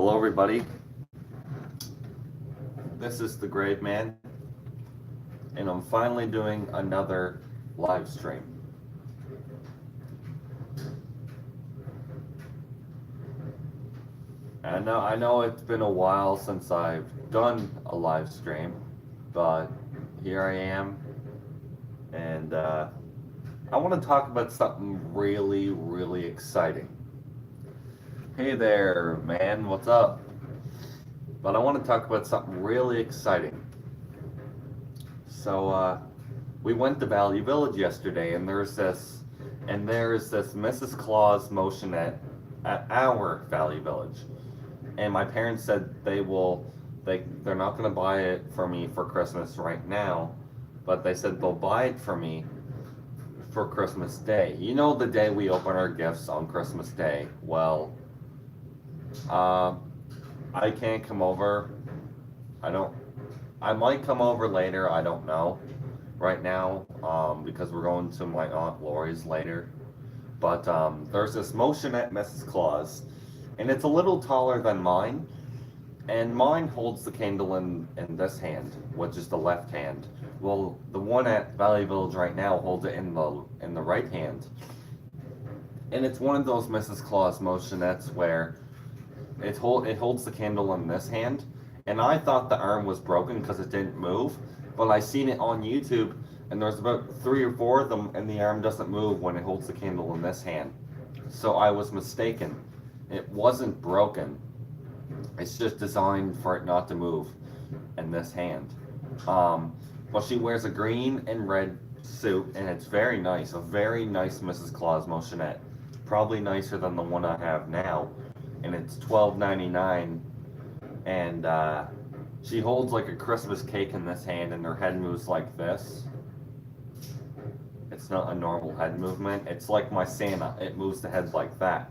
Hello, everybody. This is the Grave Man, and I'm finally doing another live stream. I know it's been a while since I've done a live stream, but here I am, and I want to talk about something really, really exciting. Hey there, man, what's up? But I want to talk about something really exciting. So, we went to Valley Village yesterday, and there's this Mrs. Claus motion at our Valley Village, and my parents said they're not gonna buy it for me for Christmas right now, but they said they'll buy it for me for Christmas Day. You know, the day we open our gifts on Christmas Day. Well, uh, I can't come over. I don't. I might come over later. I don't know. Right now, because we're going to my Aunt Lori's later. But there's this motion at Mrs. Claus, and it's a little taller than mine. And mine holds the candle in this hand, which is the left hand. Well, the one at Valley Village right now holds it in the right hand. And it's one of those Mrs. Claus motionettes where it holds the candle in this hand. And I thought the arm was broken because it didn't move, but I seen it on YouTube, and there's about 3 or 4 of them, and the arm doesn't move when it holds the candle in this hand. So I was mistaken. It wasn't broken. It's just designed for it not to move in this hand. Well, she wears a green and red suit, and it's very nice. A very nice Mrs. Claus motionette. Probably nicer than the one I have now, and it's $12.99. And she holds like a Christmas cake in this hand, and her head moves like this. It's not a normal head movement. It's like my Santa. It moves the head like that,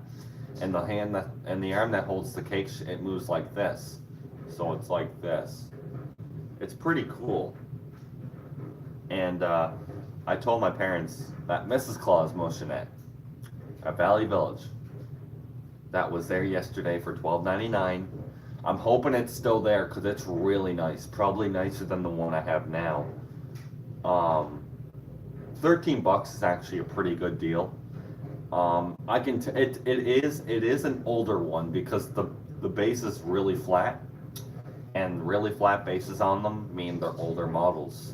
and the arm that holds the cake, it moves like this. So it's like this. It's pretty cool. And I told my parents that Mrs. Claus motionette at Valley Village that was there yesterday for $12.99. I'm hoping it's still there because it's really nice. Probably nicer than the one I have now. $13 is actually a pretty good deal. It is an older one because the base is really flat, and really flat bases on them mean they're older models.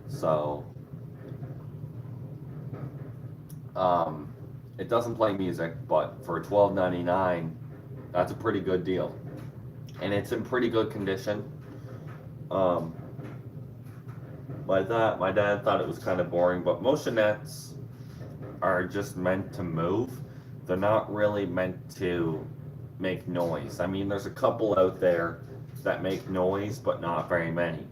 So it doesn't play music, but for $12.99, that's a pretty good deal. And it's in pretty good condition. My dad thought it was kind of boring, but motionettes are just meant to move. They're not really meant to make noise. I mean, there's a couple out there that make noise, but not very many.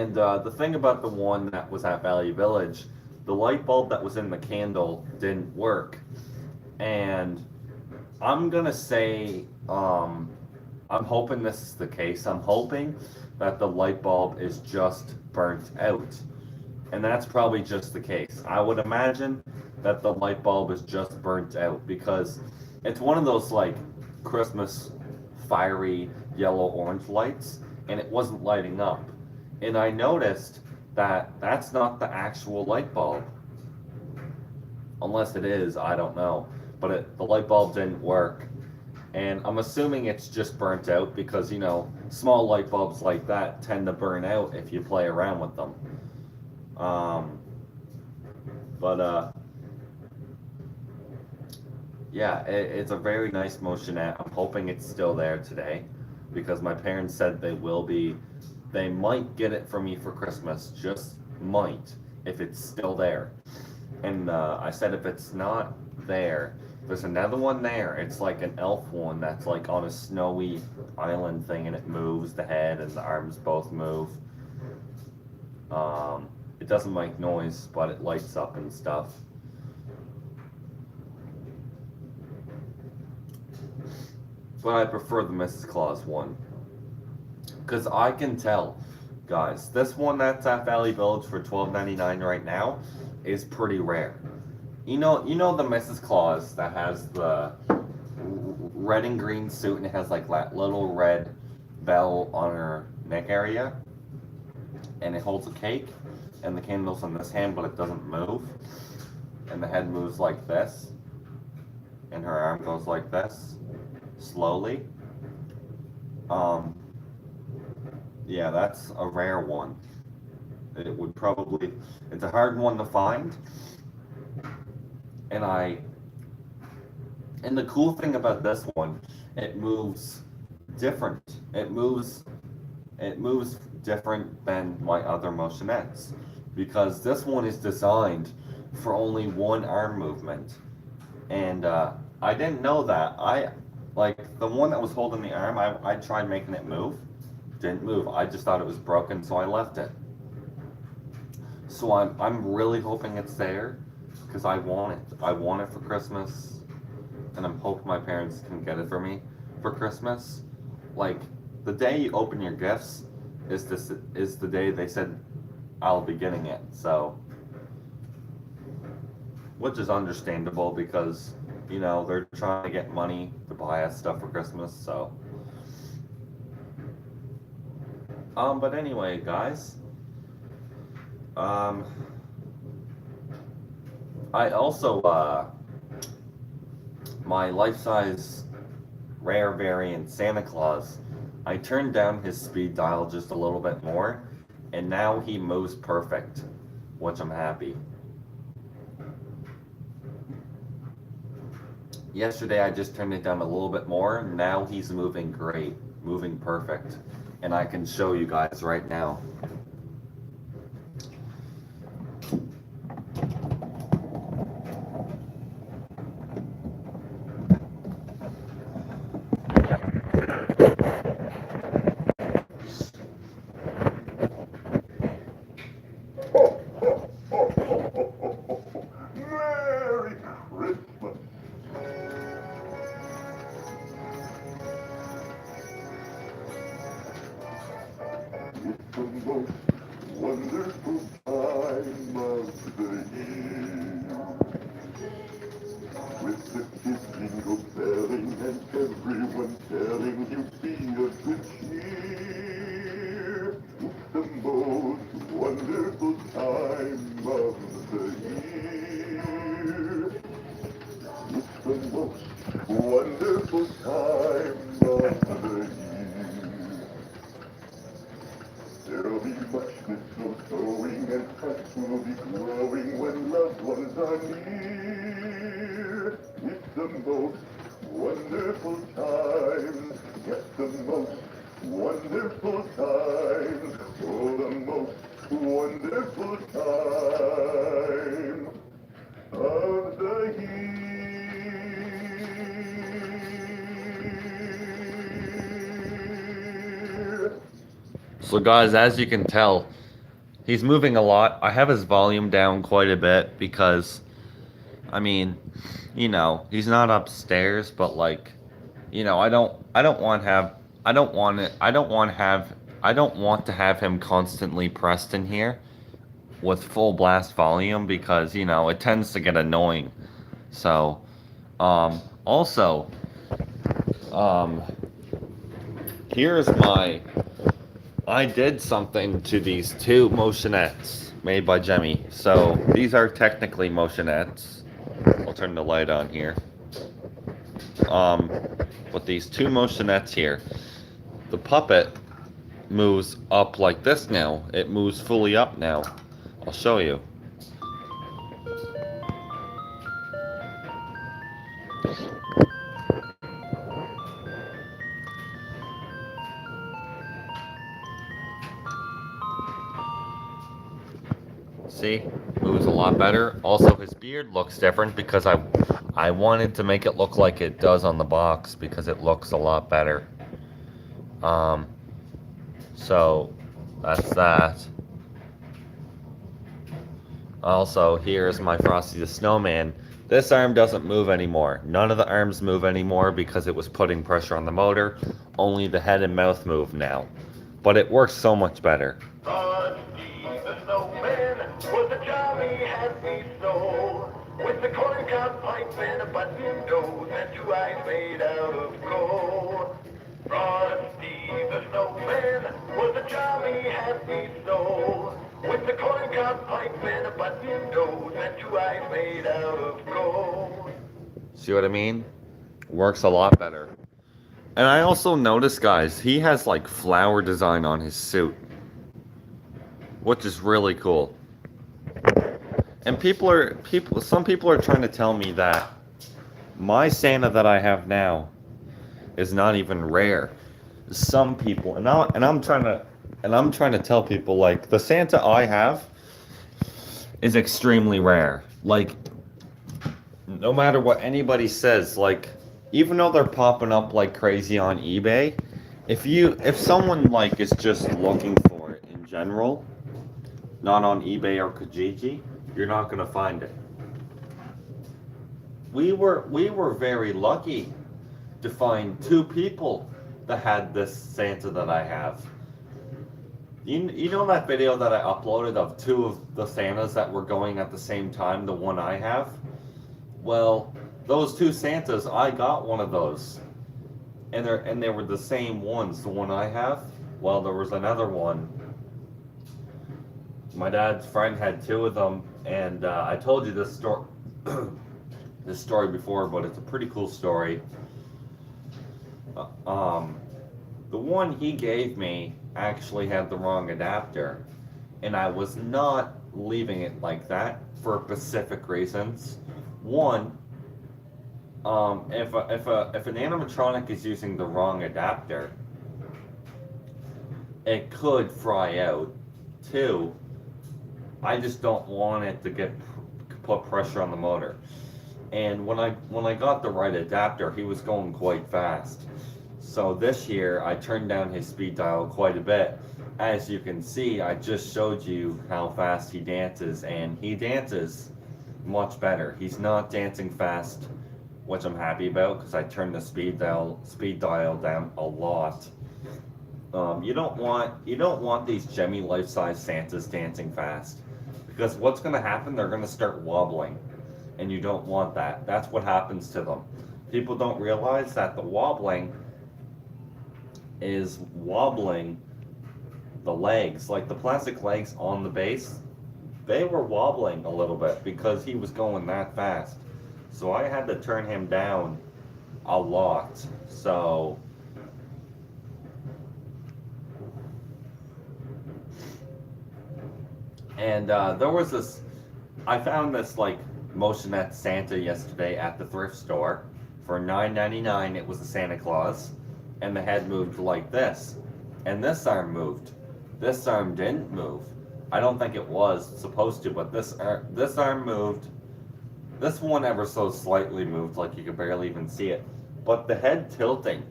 The thing about the one that was at Valley Village, the light bulb that was in the candle didn't work. And I'm gonna say, I'm hoping this is the case. I'm hoping that the light bulb is just burnt out. And that's probably just the case. I would imagine that the light bulb is just burnt out because it's one of those like Christmas fiery yellow-orange lights, and it wasn't lighting up. And I noticed that that's not the actual light bulb. Unless it is, I don't know. But the light bulb didn't work. And I'm assuming it's just burnt out because, you know, small light bulbs like that tend to burn out if you play around with them. Yeah, it's a very nice motionette. I'm hoping it's still there today because my parents said they might get it for me for Christmas, just might, if it's still there. And I said if it's not there, there's another one there. It's like an elf one that's like on a snowy island thing, and it moves the head and the arms both move. It doesn't make noise, but it lights up and stuff. But I prefer the Mrs. Claus one. Because I can tell, guys, this one that's at Valley Village for $12.99 right now is pretty rare. you know the Mrs. Claus that has the red and green suit and it has like that little red bell on her neck area, and it holds a cake, and the candle's in this hand, but it doesn't move, and the head moves like this, and her arm goes like this, slowly. Yeah, that's a rare one. It would probably, it's a hard one to find, and and the cool thing about this one, it moves different. It moves different than my other motionettes, because this one is designed for only one arm movement. And I didn't know that. Like the one that was holding the arm, I tried making it move. Didn't move. I just thought it was broken, so I left it. So I'm really hoping it's there, because I want it. I want it for Christmas, and I'm hoping my parents can get it for me for Christmas. Like the day you open your gifts is the day they said I'll be getting it. So, which is understandable because they're trying to get money to buy us stuff for Christmas. So, but anyway, guys, I also my life-size rare variant Santa Claus, I turned down his speed dial just a little bit more, and now he moves perfect, which I'm happy. Yesterday I just turned it down a little bit more, now he's moving great, moving perfect, and I can show you guys right now. So guys, as you can tell, he's moving a lot. I have his volume down quite a bit because, I mean, he's not upstairs, but like, I don't want to have him constantly pressed in here with full blast volume because, it tends to get annoying. So, also, here's I did something to these two motionettes made by Jemmy. So these are technically motionettes. I'll turn the light on here. With these two motionettes here, the puppet moves up like this now. It moves fully up now. I'll show you. See, moves a lot better. Also, his beard looks different because I wanted to make it look like it does on the box because it looks a lot better. So that's that. Also, here's my Frosty the Snowman. This arm doesn't move anymore. None of the arms move anymore because it was putting pressure on the motor. Only the head and mouth move now. But it works so much better. Frosty the Snowman was a jolly happy soul. with the corncob pipe and a button nose and 2 eyes made out of gold. Frosty the snowman was a jolly happy soul, with the corncob pipe and a button nose and 2 eyes made out of gold. See what I mean? Works a lot better. And I also noticed, guys, he has like flower design on his suit, which is really cool. And some people are trying to tell me that my Santa that I have now is not even rare. Some people, I'm trying to tell people, like, the Santa I have is extremely rare. Like, no matter what anybody says, like, even though they're popping up like crazy on eBay, if someone like is just looking for it in general, not on eBay or Kijiji, you're not gonna find it. We were very lucky to find 2 people that had this Santa that I have. You know that video that I uploaded of 2 of the Santas that were going at the same time, the one I have? Well, those 2 Santas, I got one of those. And they were the same ones, the one I have. Well, there was another one. My dad's friend had 2 of them, and I told you this story this story before, but it's a pretty cool story. The one he gave me actually had the wrong adapter, and I was not leaving it like that for specific reasons. One, if an animatronic is using the wrong adapter, it could fry out. 2, I just don't want it to put pressure on the motor. And when I got the right adapter, he was going quite fast. So this year I turned down his speed dial quite a bit. As you can see, I just showed you how fast he dances, and he dances much better. He's not dancing fast, which I'm happy about because I turned the speed dial down a lot. You don't want these Jemmy life-size Santas dancing fast, because what's going to happen? They're going to start wobbling, and you don't want that. That's what happens to them. People don't realize that the wobbling is wobbling the legs, like the plastic legs on the base. They were wobbling a little bit because he was going that fast. So I had to turn him down a lot. So and there was this, I found this like motionette Santa yesterday at the thrift store for $9.99. It was a Santa Claus, and the head moved like this, and this arm moved. This arm didn't move. I don't think it was supposed to, but this arm moved. This one ever so slightly moved, like you could barely even see it. But the head tilting,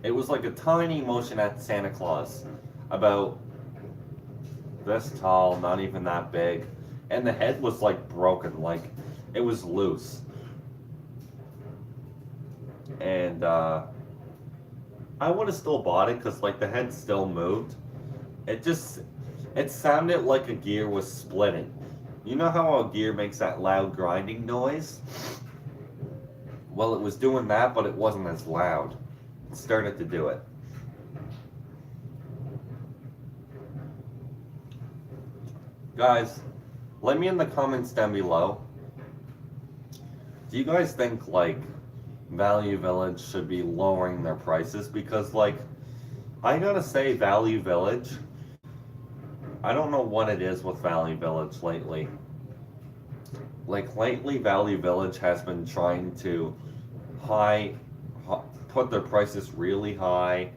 it was like a tiny motionette Santa Claus, about this tall, not even that big, and the head was like broken, like it was loose. And I would have still bought it because like the head still moved. It sounded like a gear was splitting. You know how a gear makes that loud grinding noise? Well, it was doing that, but it wasn't as loud. It started to do it. Guys, let me in the comments down below. Do you guys think like Value Village should be lowering their prices? Because like, I gotta say, Value Village, I don't know what it is with Value Village lately. Like lately, Value Village has been trying to put their prices really high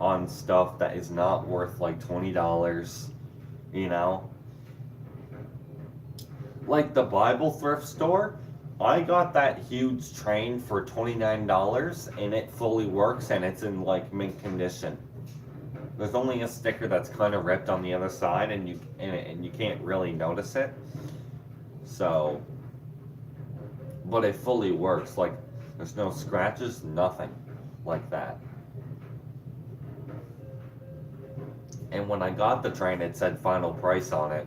on stuff that is not worth like $20, you know? Like the Bible thrift store, I got that huge train for $29, and it fully works, and it's in like mint condition. There's only a sticker that's kind of ripped on the other side, and you can't really notice it. So, but it fully works. Like there's no scratches, nothing like that. And when I got the train, it said final price on it.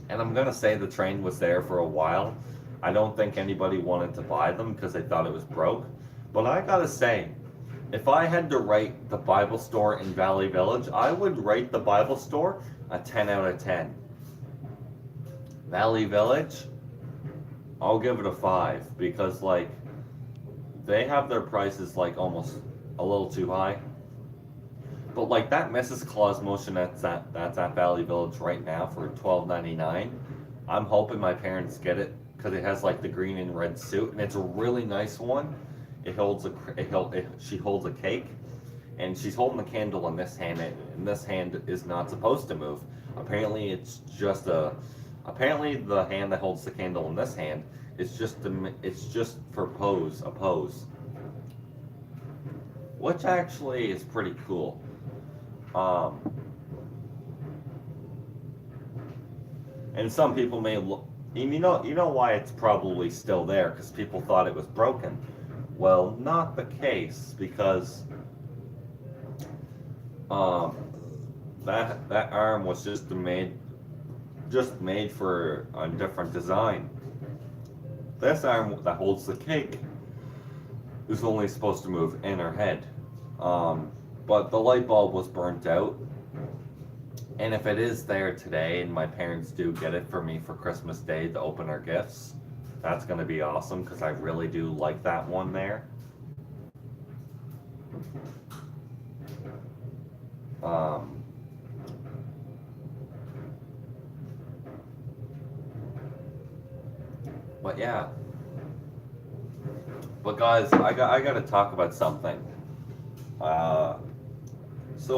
And I'm gonna say the train was there for a while. I don't think anybody wanted to buy them because they thought it was broke. But I gotta say, if I had to rate the Bible store in Valley Village, I would rate the Bible store a 10 out of 10. Valley Village, I'll give it a 5 because like they have their prices like almost a little too high. But like that Mrs. Claus motion that's at Valley Village right now for $12.99. I'm hoping my parents get it because it has like the green and red suit and it's a really nice one. She holds a cake, and she's holding the candle in this hand, and this hand is not supposed to move. Apparently, apparently the hand that holds the candle in this hand is it's just for a pose, which actually is pretty cool. And some people may look, you know why it's probably still there because people thought it was broken. Well, not the case because that arm was just made for a different design. This arm that holds the cake is only supposed to move in her head. But the light bulb was burnt out. And if it is there today and my parents do get it for me for Christmas Day to open our gifts, that's going to be awesome because I really do like that one there. But yeah. But guys, I got to talk about something. So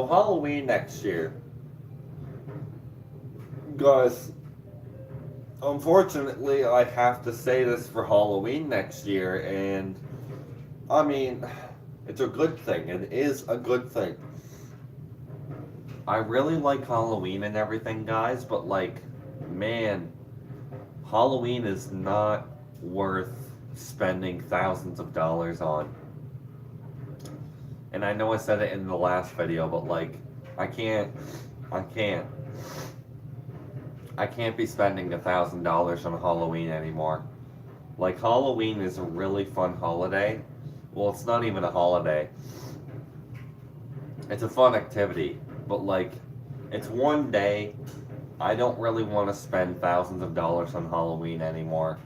Halloween next year. Guys, unfortunately, I have to say this for Halloween next year, and I mean, it's a good thing. It is a good thing. I really like Halloween and everything, guys, but like, man, Halloween is not worth spending thousands of dollars on. And I know I said it in the last video, but like, I can't be spending $1,000 on Halloween anymore. Like, Halloween is a really fun holiday. Well, it's not even a holiday. It's a fun activity, but like, it's one day. I don't really want to spend thousands of dollars on Halloween anymore.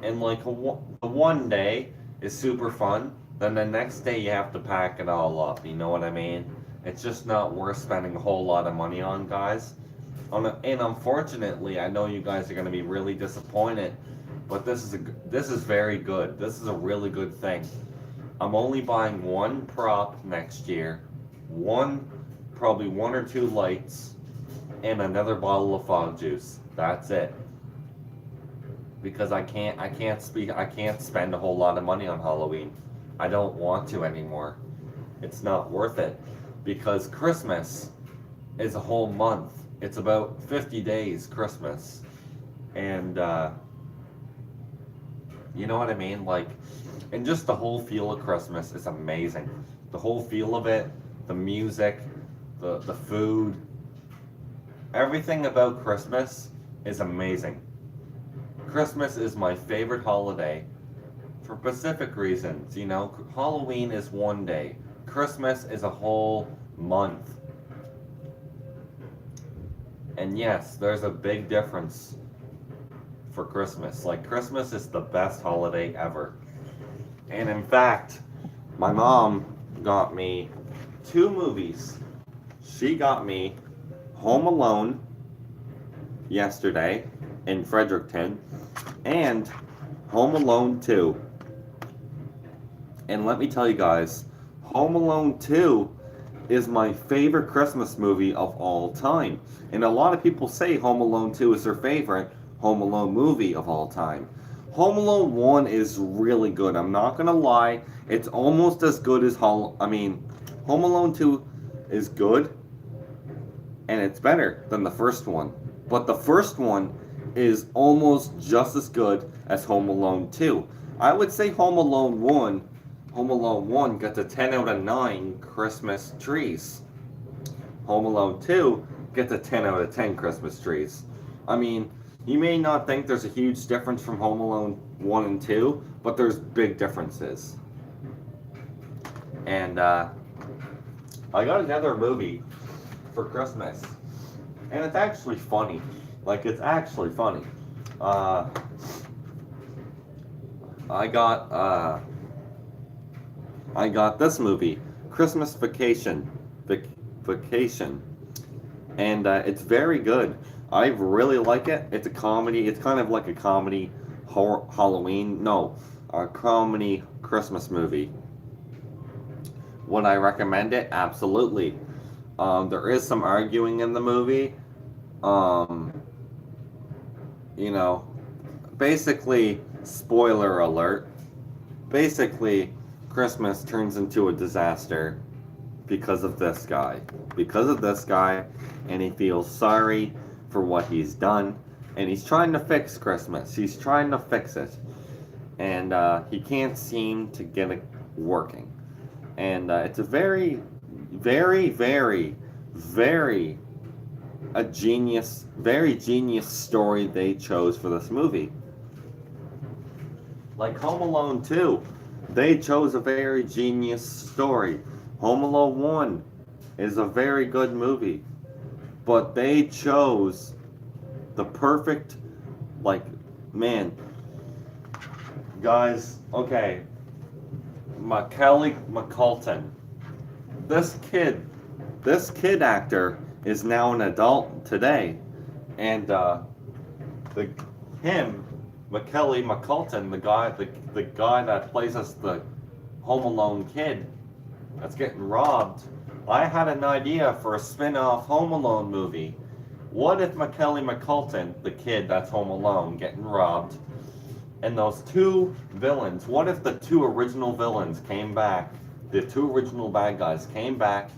And like, the one day is super fun, then the next day you have to pack it all up, you know what I mean? It's just not worth spending a whole lot of money on, guys. And unfortunately, I know you guys are going to be really disappointed, but this is very good. This is a really good thing. I'm only buying one prop next year, probably one or two lights, and another bottle of fog juice. That's it. Because I can't spend a whole lot of money on Halloween. I don't want to anymore. It's not worth it. Because Christmas is a whole month. It's about 50 days Christmas. And you know what I mean? Like, and just the whole feel of Christmas is amazing. The whole feel of it, the music, the food, everything about Christmas is amazing. Christmas is my favorite holiday for specific reasons. You know, Halloween is one day. Christmas is a whole month. And yes, there's a big difference for Christmas. Like, Christmas is the best holiday ever. And in fact, my mom got me 2 movies. She got me Home Alone yesterday in Fredericton and Home Alone 2. And let me tell you guys, Home Alone 2 is my favorite Christmas movie of all time. And a lot of people say Home Alone 2 is their favorite Home Alone movie of all time. Home Alone 1 is really good. I'm not gonna lie. It's almost as good as Home Alone 2 is good, and it's better than the first one. But the first one is almost just as good as Home Alone 2. I would say Home Alone 1 gets a 10 out of 9 Christmas trees. Home Alone 2 gets a 10 out of 10 Christmas trees. I mean, you may not think there's a huge difference from Home Alone 1 and 2, but there's big differences. And I got another movie for Christmas, and it's actually funny. Like, it's actually funny. Uh, I got this movie, Christmas Vacation, Vacation, and it's very good. I really like it. It's a comedy. It's kind of like a comedy horror Halloween. No, a comedy Christmas movie. Would I recommend it? Absolutely. There is some arguing in the movie. Um, you know, basically, spoiler alert. Basically, Christmas turns into a disaster because of this guy. Because of this guy, and he feels sorry for what he's done, and he's trying to fix Christmas. He's trying to fix it, and he can't seem to get it working. And it's a very, very, very, very very genius story they chose for this movie. Like Home Alone 2, they chose a very genius story. Home Alone 1 is a very good movie, but they chose the perfect, like, man, guys, okay, Macaulay Culkin. This kid actor is now an adult today, and the him, Macaulay Culkin, the guy that plays us the Home Alone kid that's getting robbed. I had an idea for a spin-off Home Alone movie. What if Macaulay Culkin, the kid that's Home Alone, getting robbed, and those two villains, what if the two original villains came back, the two original bad guys came back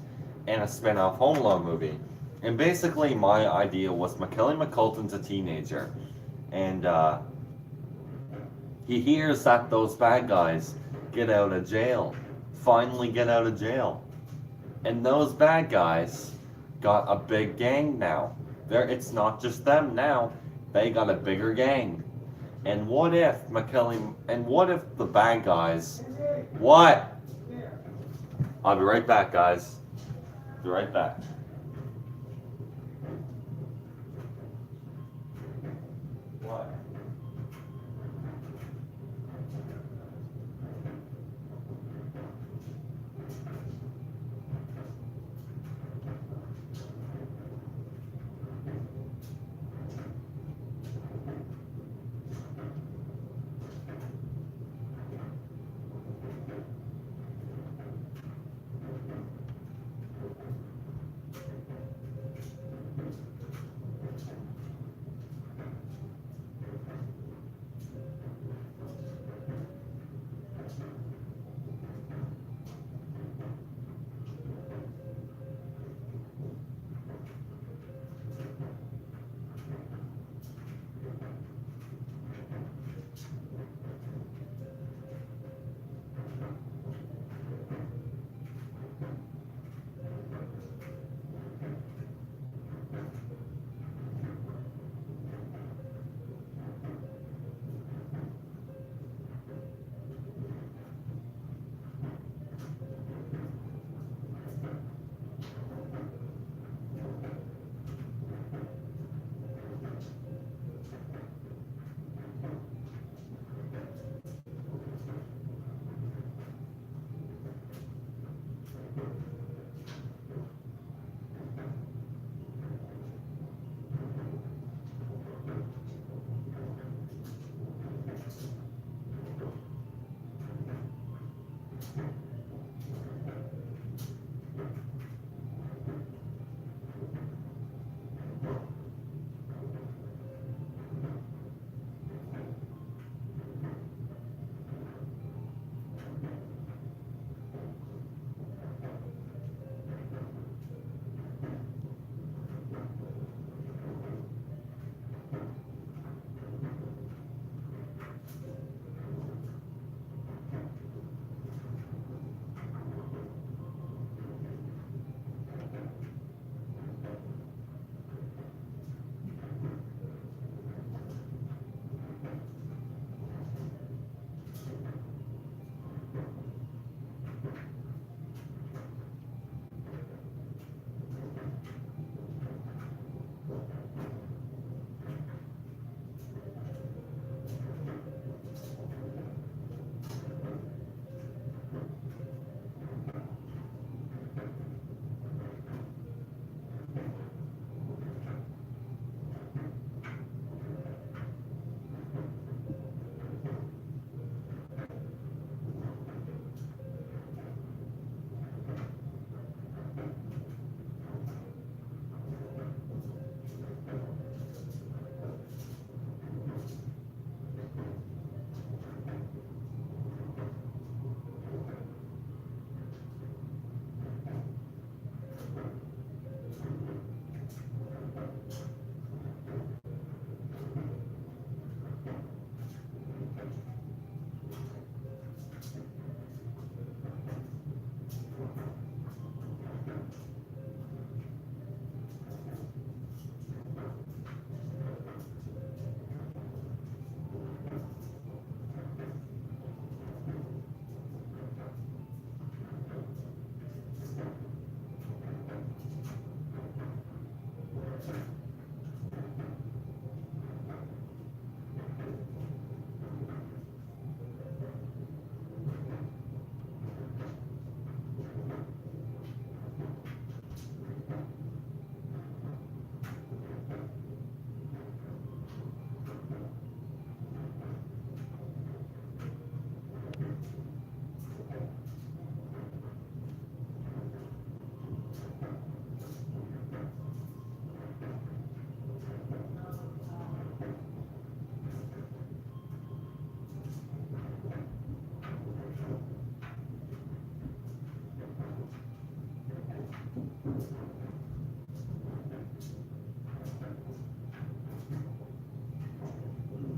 in a spin-off Home Alone movie? And basically my idea was Macaulay Culkin's a teenager, and he hears that those bad guys get out of jail, finally get out of jail. And those bad guys got a big gang now. It's not just them now, they got a bigger gang. And what if the bad guys, what? I'll be right back, guys. Be right back. What?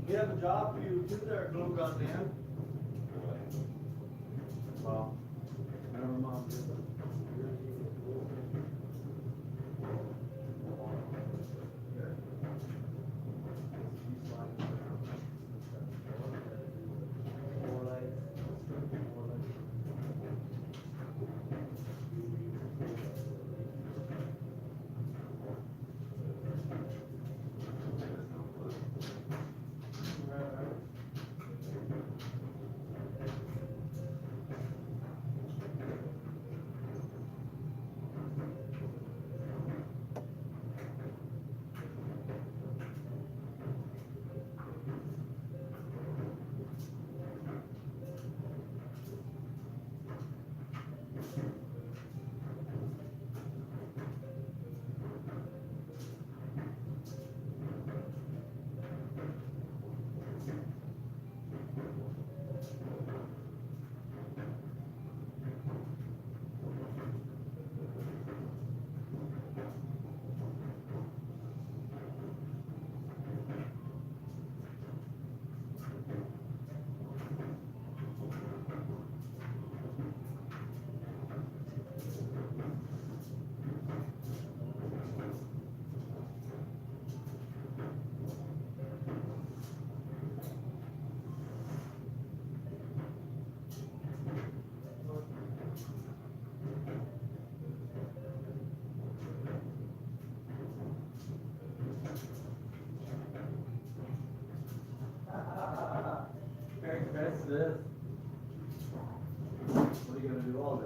We have a job for you too there, Blue Goddamn. Well, never mind. Merry Christmas. What are you gonna do all day?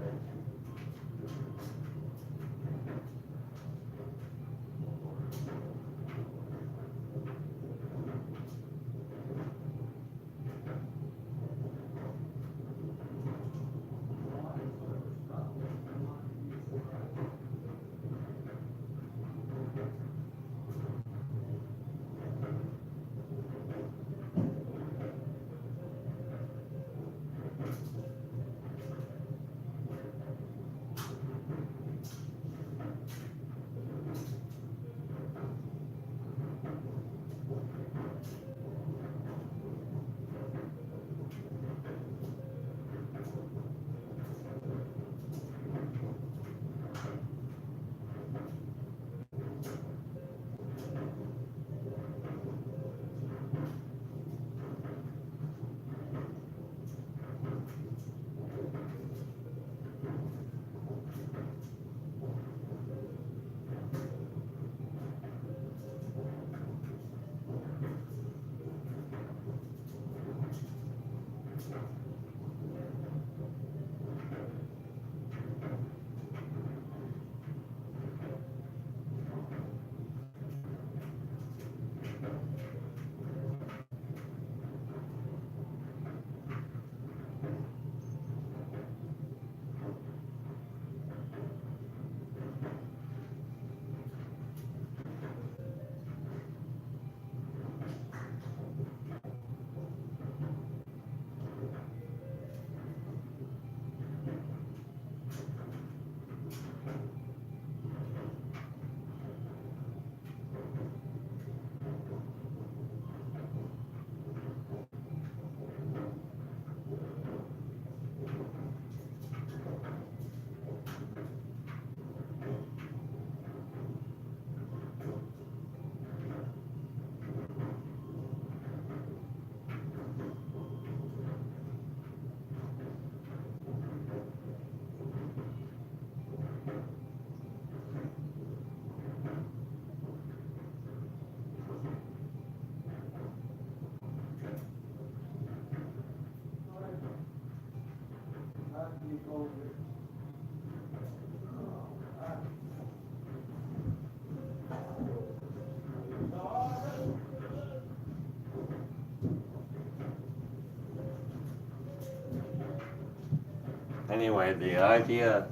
Anyway, the idea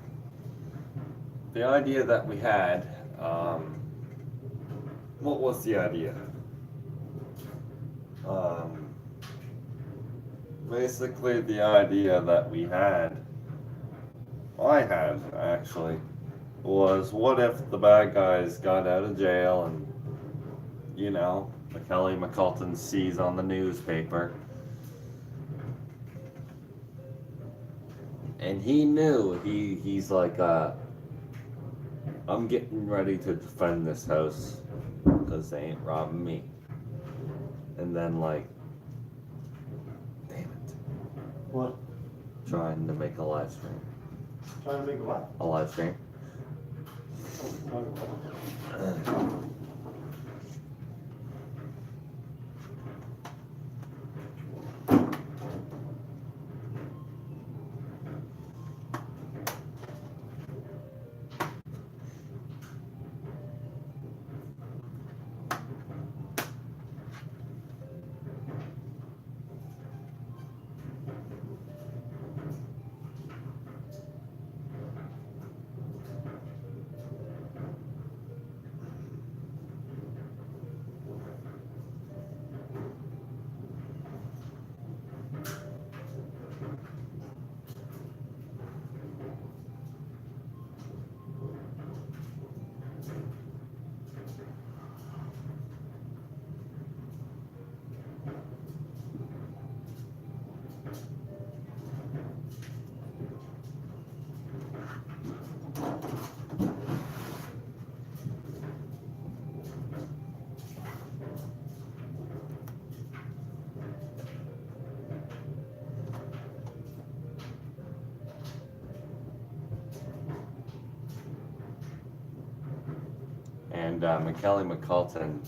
that we had, what was the idea? Basically the idea that I had actually, was what if the bad guys got out of jail and, you know, McKelly McCulton sees on the newspaper. And he knew, he's like, I'm getting ready to defend this house because they ain't robbing me. And then, like, damn it, What? trying to make a live stream. Trying to make a what? A live stream. And McKelly McCulton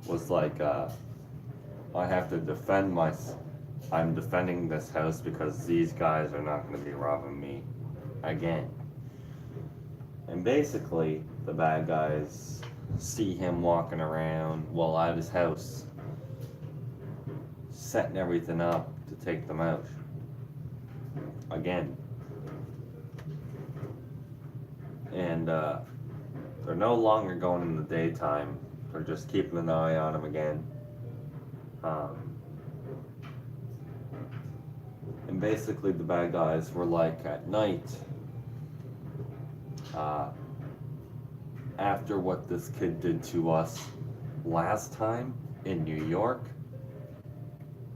was like, I have to defend I'm defending this house because these guys are not going to be robbing me again. And basically, the bad guys see him walking around, well, at his house, setting everything up to take them out. Again. And, they're no longer going in the daytime. They're just keeping an eye on him again. And basically the bad guys were like at night, after what this kid did to us last time in New York,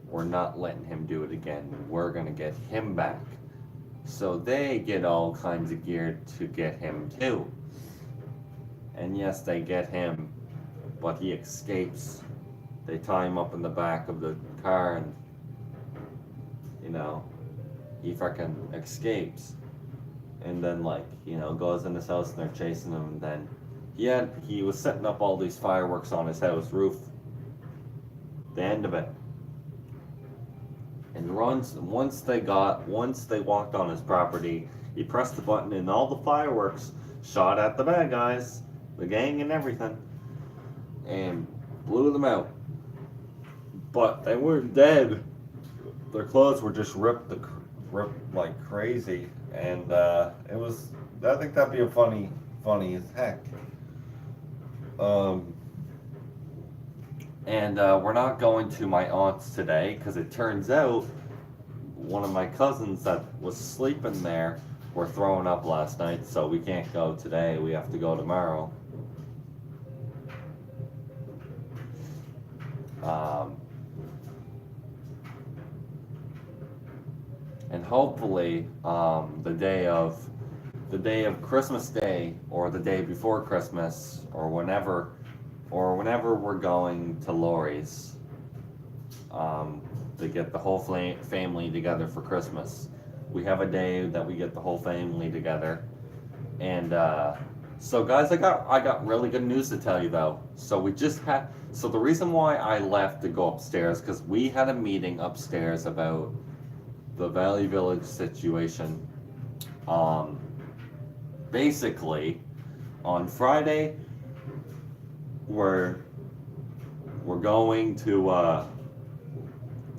we're not letting him do it again. We're gonna get him back. So they get all kinds of gear to get him too. And yes, they get him, but he escapes. They tie him up in the back of the car and, you know, he freaking escapes. And then, like, you know, goes in his house and they're chasing him. And then he was setting up all these fireworks on his house roof. The end of it. And once they walked on his property, he pressed the button and all the fireworks shot at the bad guys. The gang and everything, and blew them out. But they weren't dead. Their clothes were just ripped like crazy, and it was. I think that'd be a funny as heck. And we're not going to my aunt's today because it turns out one of my cousins that was sleeping there were throwing up last night, so we can't go today. We have to go tomorrow. And hopefully, the day of Christmas Day or the day before Christmas or whenever we're going to Lori's, to get the whole family together for Christmas. We have a day that we get the whole family together, and so guys, I got really good news to tell you though. So the reason why I left to go upstairs, because we had a meeting upstairs about the Valley Village situation. Basically, on Friday, we're going to,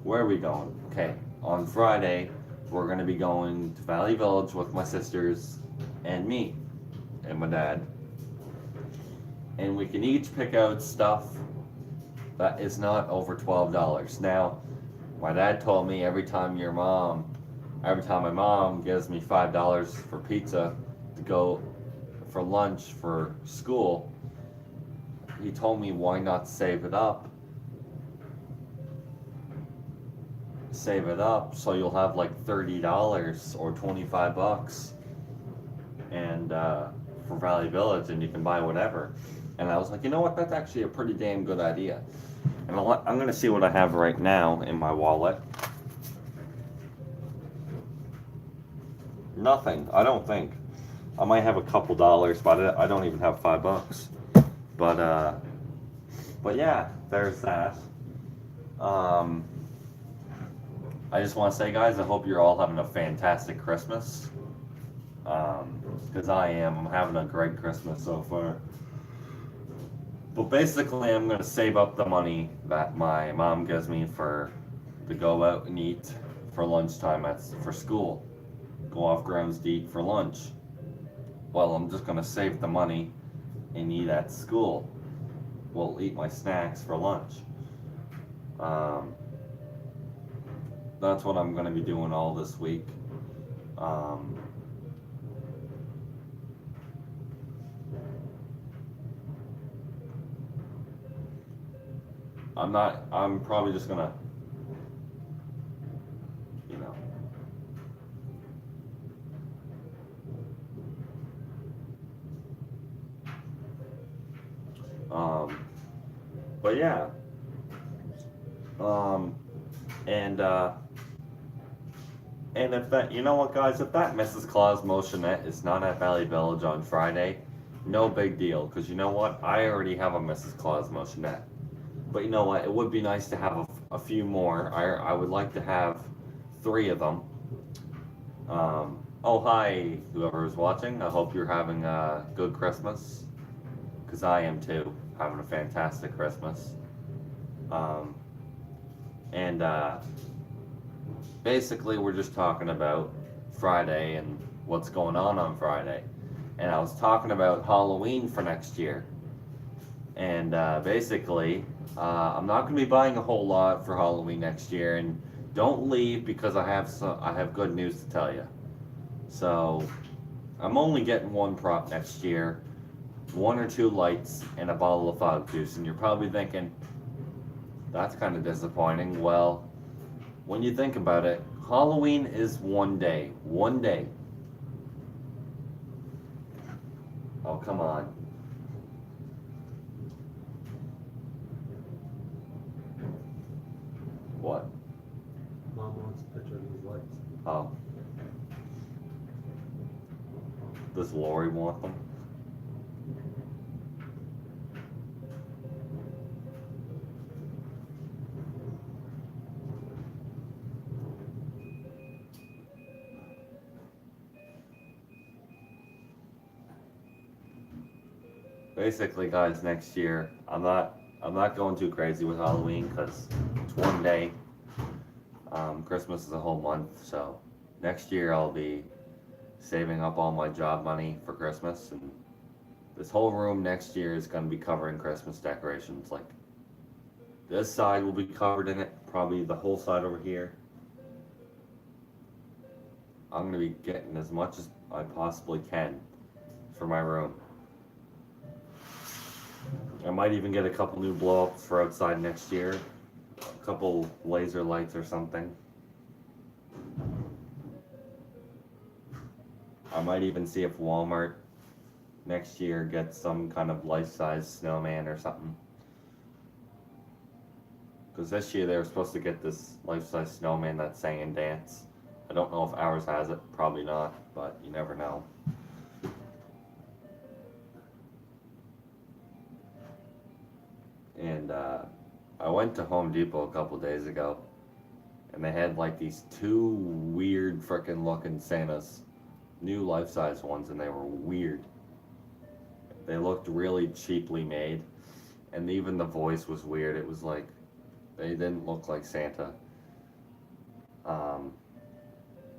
where are we going? Okay, on Friday, we're going to be going to Valley Village with my sisters and me and my dad. And we can each pick out stuff that is not over $12. Now, my dad told me every time my mom gives me $5 for pizza to go for lunch for school, he told me why not save it up save it up so you'll have like $30 or $25 and for Valley Village, and you can buy whatever. And I was like, you know what, that's actually a pretty damn good idea. And I'm gonna see what I have right now in my wallet. Nothing, I don't think. I might have a couple dollars, but I don't even have $5. But yeah, there's that. I just want to say, guys, I hope you're all having a fantastic Christmas. Because I am. I'm having a great Christmas so far. But basically, I'm going to save up the money that my mom gives me to go out and eat for lunchtime for school. Go off grounds to eat for lunch. Well, I'm just going to save the money and eat at school. Well, eat my snacks for lunch. That's what I'm going to be doing all this week. I'm probably just gonna, you know, but yeah, and if that, you know what, guys, if that Mrs. Claus motionette is not at Valley Village on Friday, no big deal, because you know what, I already have a Mrs. Claus motionette. But you know what, it would be nice to have a few more. I would like to have 3 of them. Oh, hi, whoever is watching. I hope you're having a good Christmas, because I am too, having a fantastic Christmas. And basically, we're just talking about Friday and what's going on Friday. And I was talking about Halloween for next year. And basically, I'm not going to be buying a whole lot for Halloween next year. And don't leave, because I have good news to tell you. So, I'm only getting 1 prop next year, 1 or 2 lights, and a bottle of fog juice. And you're probably thinking, that's kind of disappointing. Well, when you think about it, Halloween is 1 day. 1 day. Oh, come on. What? Mom wants a picture of these lights. Oh. Does Lori want them? Basically, guys, next year I'm not going too crazy with Halloween, because it's 1 day. Christmas is a whole month, so next year I'll be saving up all my job money for Christmas, and this whole room next year is going to be covering Christmas decorations. Like, this side will be covered in it, probably the whole side over here. I'm going to be getting as much as I possibly can for my room. I might even get a couple new blow-ups for outside next year. A couple laser lights or something. I might even see if Walmart next year gets some kind of life-size snowman or something. Because this year they were supposed to get this life-size snowman that sang and danced. I don't know if ours has it. Probably not, but you never know. And I went to Home Depot a couple days ago, and they had like these 2 weird frickin' looking Santas, new life-size ones, and they were weird. They looked really cheaply made, and even the voice was weird. It was like, they didn't look like Santa.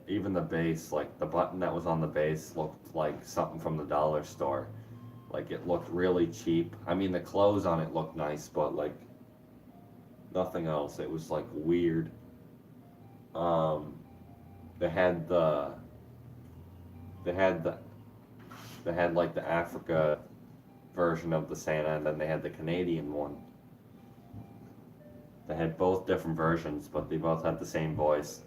Even the base, like the button that was on the base, looked like something from the dollar store. Like, it looked really cheap. I mean, the clothes on it looked nice, but like nothing else. It was like weird. They had like the Africa version of the Santa, and then they had the Canadian one. They had both different versions, but they both had the same voice.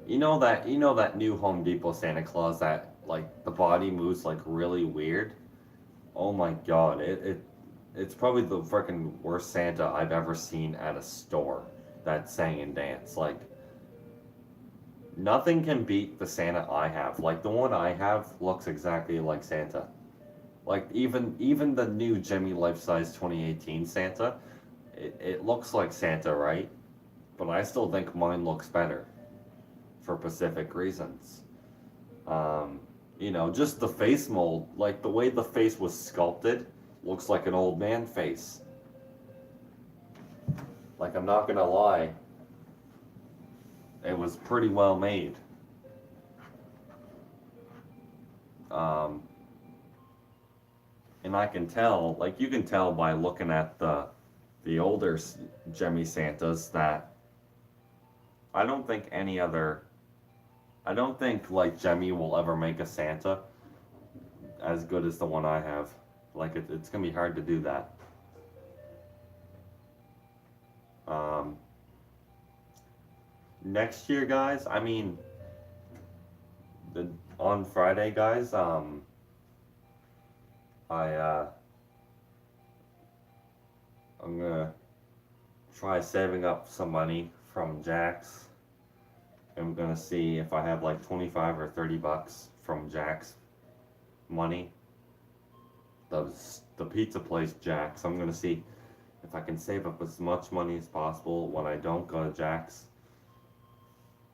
You know that new Home Depot Santa Claus that like the body moves like really weird? Oh my god, it's probably the freaking worst Santa I've ever seen at a store that sang and danced. Like nothing can beat the Santa I have. Like the one I have looks exactly like Santa. Like even the new Jimmy Life Size 2018 Santa, it looks like Santa, right? But I still think mine looks better for specific reasons. Um, just the face mold, like the way the face was sculpted, looks like an old man face. Like I'm not gonna lie, it was pretty well made. Um, and I can tell, like you can tell by looking at the older Jimmy Santas that I don't think any other, I don't think like Jemmy will ever make a Santa as good as the one I have. Like it's gonna be hard to do that. Um, Next year, guys. I mean, the on Friday, guys. I I'm gonna try saving up some money from Jack's. I'm gonna see if I have like 25 or 30 bucks from Jack's money. The pizza place Jack's. I'm gonna see if I can save up as much money as possible when I don't go to Jack's.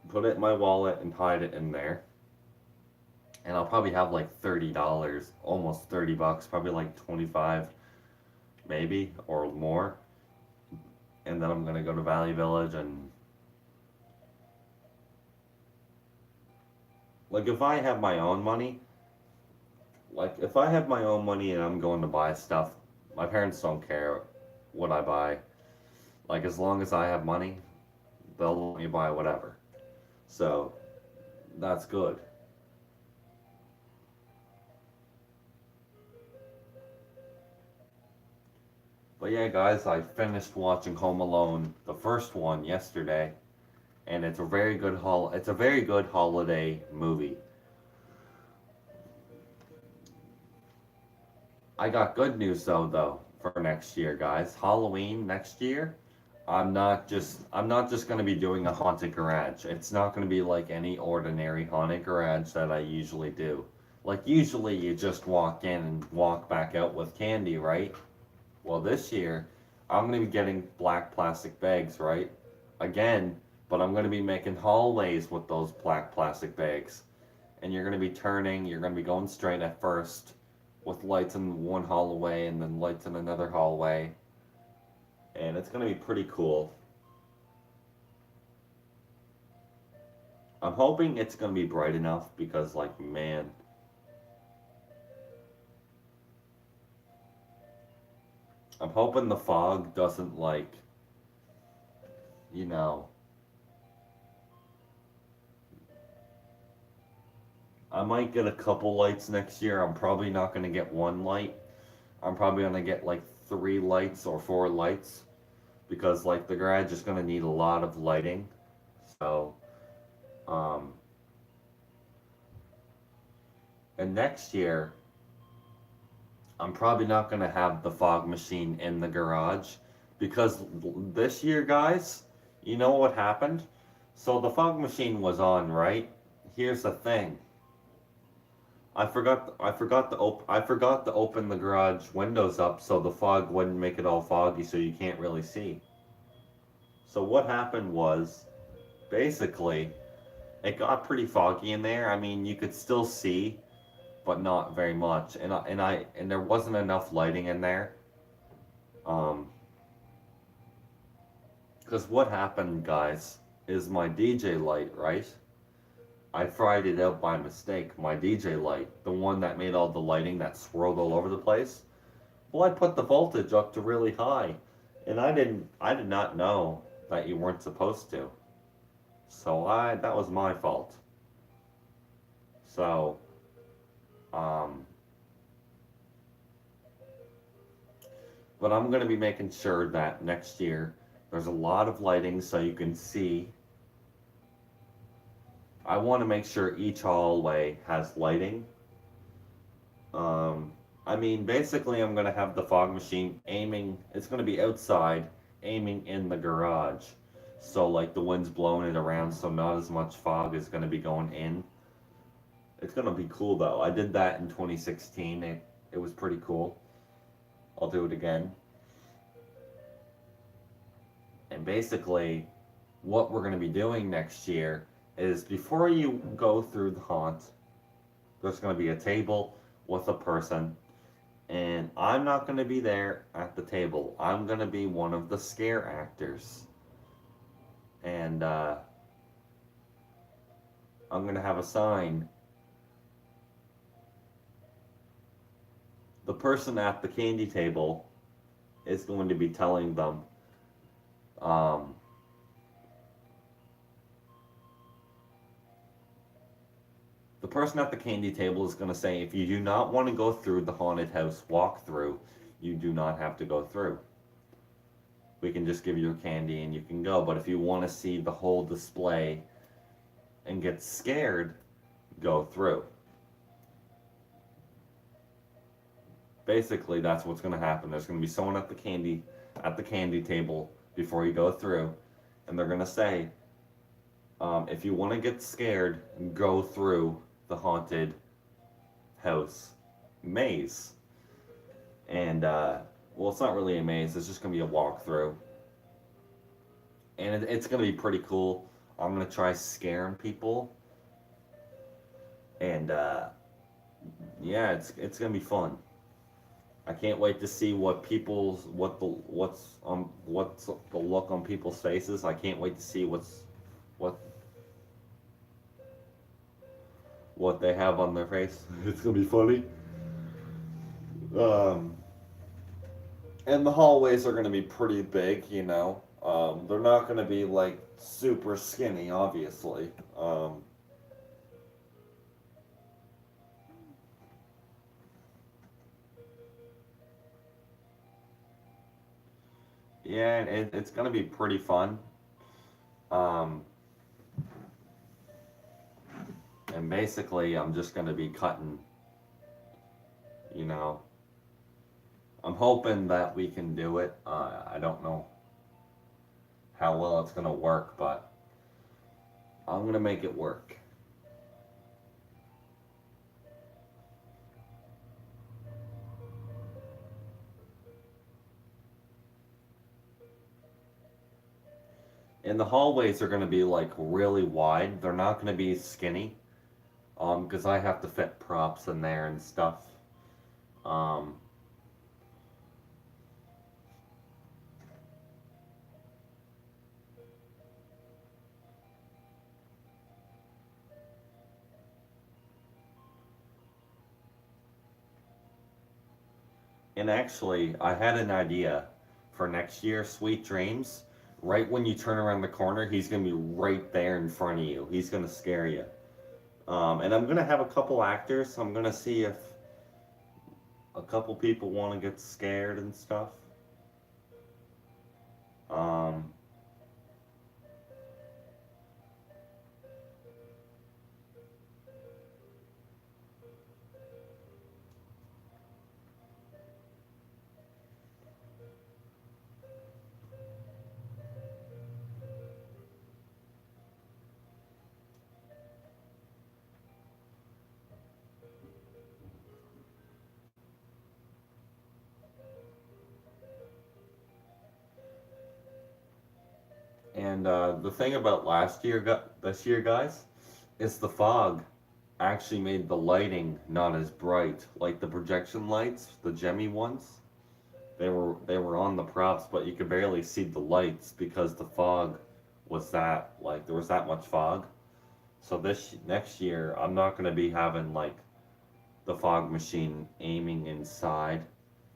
Put it in my wallet and hide it in there. And I'll probably have like $30, almost 30 bucks, probably like 25 maybe or more. And then I'm gonna go to Valley Village and like if I have my own money, like if I have my own money and I'm going to buy stuff, my parents don't care what I buy. Like as long as I have money, they'll let me buy whatever. So that's good. But yeah, guys, I finished watching Home Alone, the first one, yesterday, and it's a very good holiday movie. I got good news though for next year, guys. Halloween next year, I'm not just gonna be doing a haunted garage. It's not gonna be like any ordinary haunted garage that I usually do. Like usually you just walk in and walk back out with candy, right? Well, this year, I'm going to be getting black plastic bags, right? Again, but I'm going to be making hallways with those black plastic bags. And you're going to be you're going to be going straight at first with lights in one hallway and then lights in another hallway. And it's going to be pretty cool. I'm hoping it's going to be bright enough because, like, man, I'm hoping the fog doesn't like, you know, I might get a couple lights next year. I'm probably not going to get one light. I'm probably going to get like 3 lights or 4 lights because like the garage is going to need a lot of lighting. So, um, and next year, I'm probably not going to have the fog machine in the garage because this year, guys, you know what happened? So the fog machine was on, right? Here's the thing. I forgot to open the garage windows up so the fog wouldn't make it all foggy so you can't really see. So what happened was basically it got pretty foggy in there. I mean, you could still see but not very much. And there wasn't enough lighting in there. Because what happened, guys, is my DJ light, right? I fried it out by mistake. My DJ light, the one that made all the lighting that swirled all over the place. Well, I put the voltage up to really high, and I did not know that you weren't supposed to. So that was my fault. So, But I'm gonna be making sure that next year there's a lot of lighting so you can see. I want to make sure each hallway has lighting. Um, I mean, basically, I'm gonna have the fog machine aiming. It's gonna be outside, aiming in the garage. So like the wind's blowing it around, so not as much fog is gonna be going in. It's gonna be cool though. I did that in 2016. It was pretty cool. I'll do it again. And basically, what we're gonna be doing next year is before you go through the haunt, there's gonna be a table with a person, and I'm not gonna be there at the table. I'm gonna be one of the scare actors, and I'm gonna have a sign. The person at the candy table is going to be telling them, um, the person at the candy table is going to say, if you do not want to go through the haunted house walkthrough, you do not have to go through. We can just give you your candy and you can go. But if you want to see the whole display and get scared, go through. Basically, that's what's going to happen. There's going to be someone at the candy table before you go through, and they're going to say, if you want to get scared, go through the haunted house maze. And well, it's not really a maze, it's just gonna be a walkthrough, and it's gonna be pretty cool. I'm gonna try scaring people, and yeah, it's gonna be fun. I can't wait to see what's the look on people's faces. I can't wait to see what they have on their face. It's gonna be funny. And the hallways are gonna be pretty big, you know. They're not gonna be like super skinny, obviously. Yeah, and it's gonna be pretty fun. Um, and basically, I'm just gonna be cutting, you know. I'm hoping that we can do it. I don't know how well it's gonna work, but I'm gonna make it work. And the hallways are gonna be like really wide. They're not gonna be skinny. Because I have to fit props in there and stuff. Um, and actually, I had an idea for next year, Sweet Dreams. Right when you turn around the corner, he's gonna be right there in front of you. He's gonna scare you. And I'm gonna have a couple actors. I'm gonna see if a couple people want to get scared and stuff. Um, and the thing about this year, guys, is the fog actually made the lighting not as bright. Like the projection lights, the Gemmy ones, they were on the props, but you could barely see the lights because the fog was that like there was that much fog. So this next year, I'm not gonna be having like the fog machine aiming inside.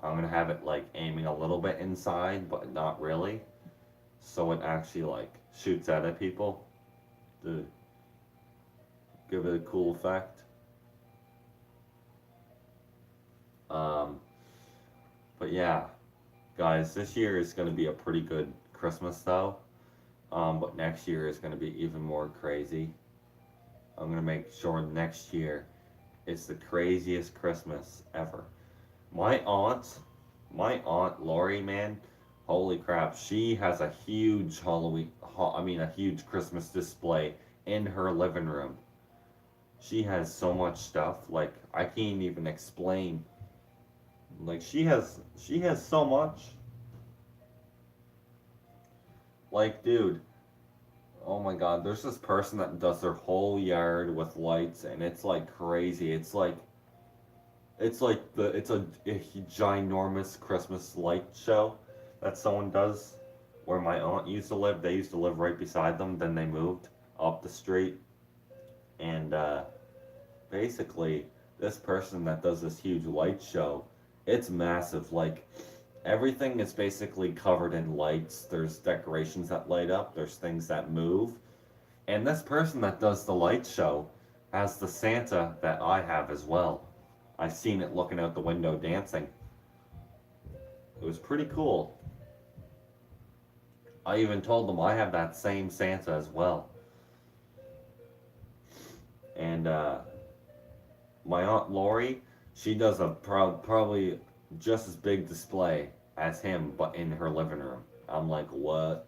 I'm gonna have it like aiming a little bit inside, but not really. So it actually like shoots out at people to give it a cool effect. Um, but yeah, Guys, this year is going to be a pretty good Christmas though. But next year is going to be even more crazy. I'm going to make sure next year is the craziest Christmas ever. My aunt, my aunt Lori, man, holy crap, she has a huge a huge Christmas display in her living room. She has so much stuff, like I can't even explain. Like she has so much. Like, dude, oh my god, there's this person that does their whole yard with lights and it's like crazy. It's a ginormous Christmas light show that someone does where my aunt used to live. They used to live right beside them, then they moved up the street. And basically, this person that does this huge light show, it's massive. Like, everything is basically covered in lights. There's decorations that light up, there's things that move. And this person that does the light show has the Santa that I have as well. I seen it looking out the window dancing. It was pretty cool. I even told them I have that same Santa as well. And my aunt Lori, she does a probably just as big display as him, but in her living room. I'm like, what?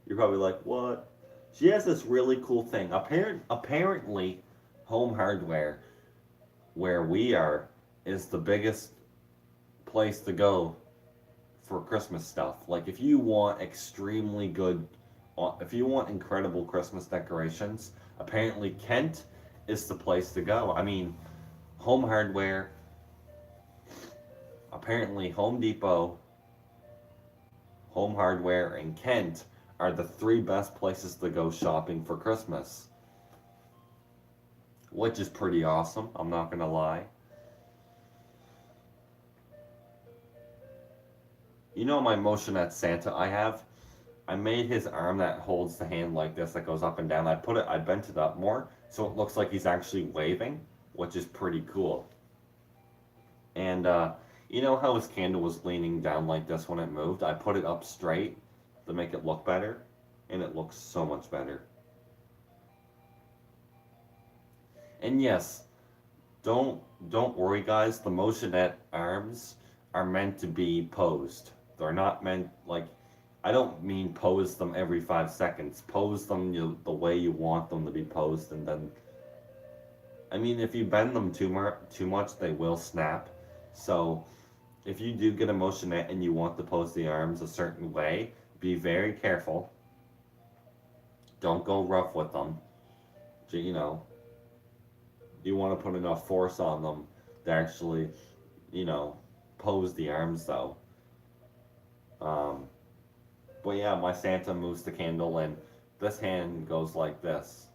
You're probably like, what? She has this really cool thing. Apparently, Home Hardware, where we are, is the biggest place to go for Christmas stuff. Like, if you want extremely good, if you want incredible Christmas decorations, apparently Kent is the place to go. I mean, Home Hardware, apparently Home Depot, Home Hardware, and Kent are the three best places to go shopping for Christmas. Which is pretty awesome, I'm not gonna lie. You know my motionette Santa I have? I made his arm that holds the hand like this, that goes up and down. I bent it up more, so it looks like he's actually waving, which is pretty cool. And, you know how his candle was leaning down like this when it moved? I put it up straight to make it look better, and it looks so much better. And yes, don't worry guys, the motionette arms are meant to be posed. They're not meant, like, I don't mean pose them every 5 seconds. Pose them the way you want them to be posed, and then, I mean, if you bend them too much, they will snap. So, if you do get a motionette and you want to pose the arms a certain way, be very careful. Don't go rough with them. You know, you want to put enough force on them to actually, you know, pose the arms though. But yeah, my Santa moves the candle and this hand goes like this.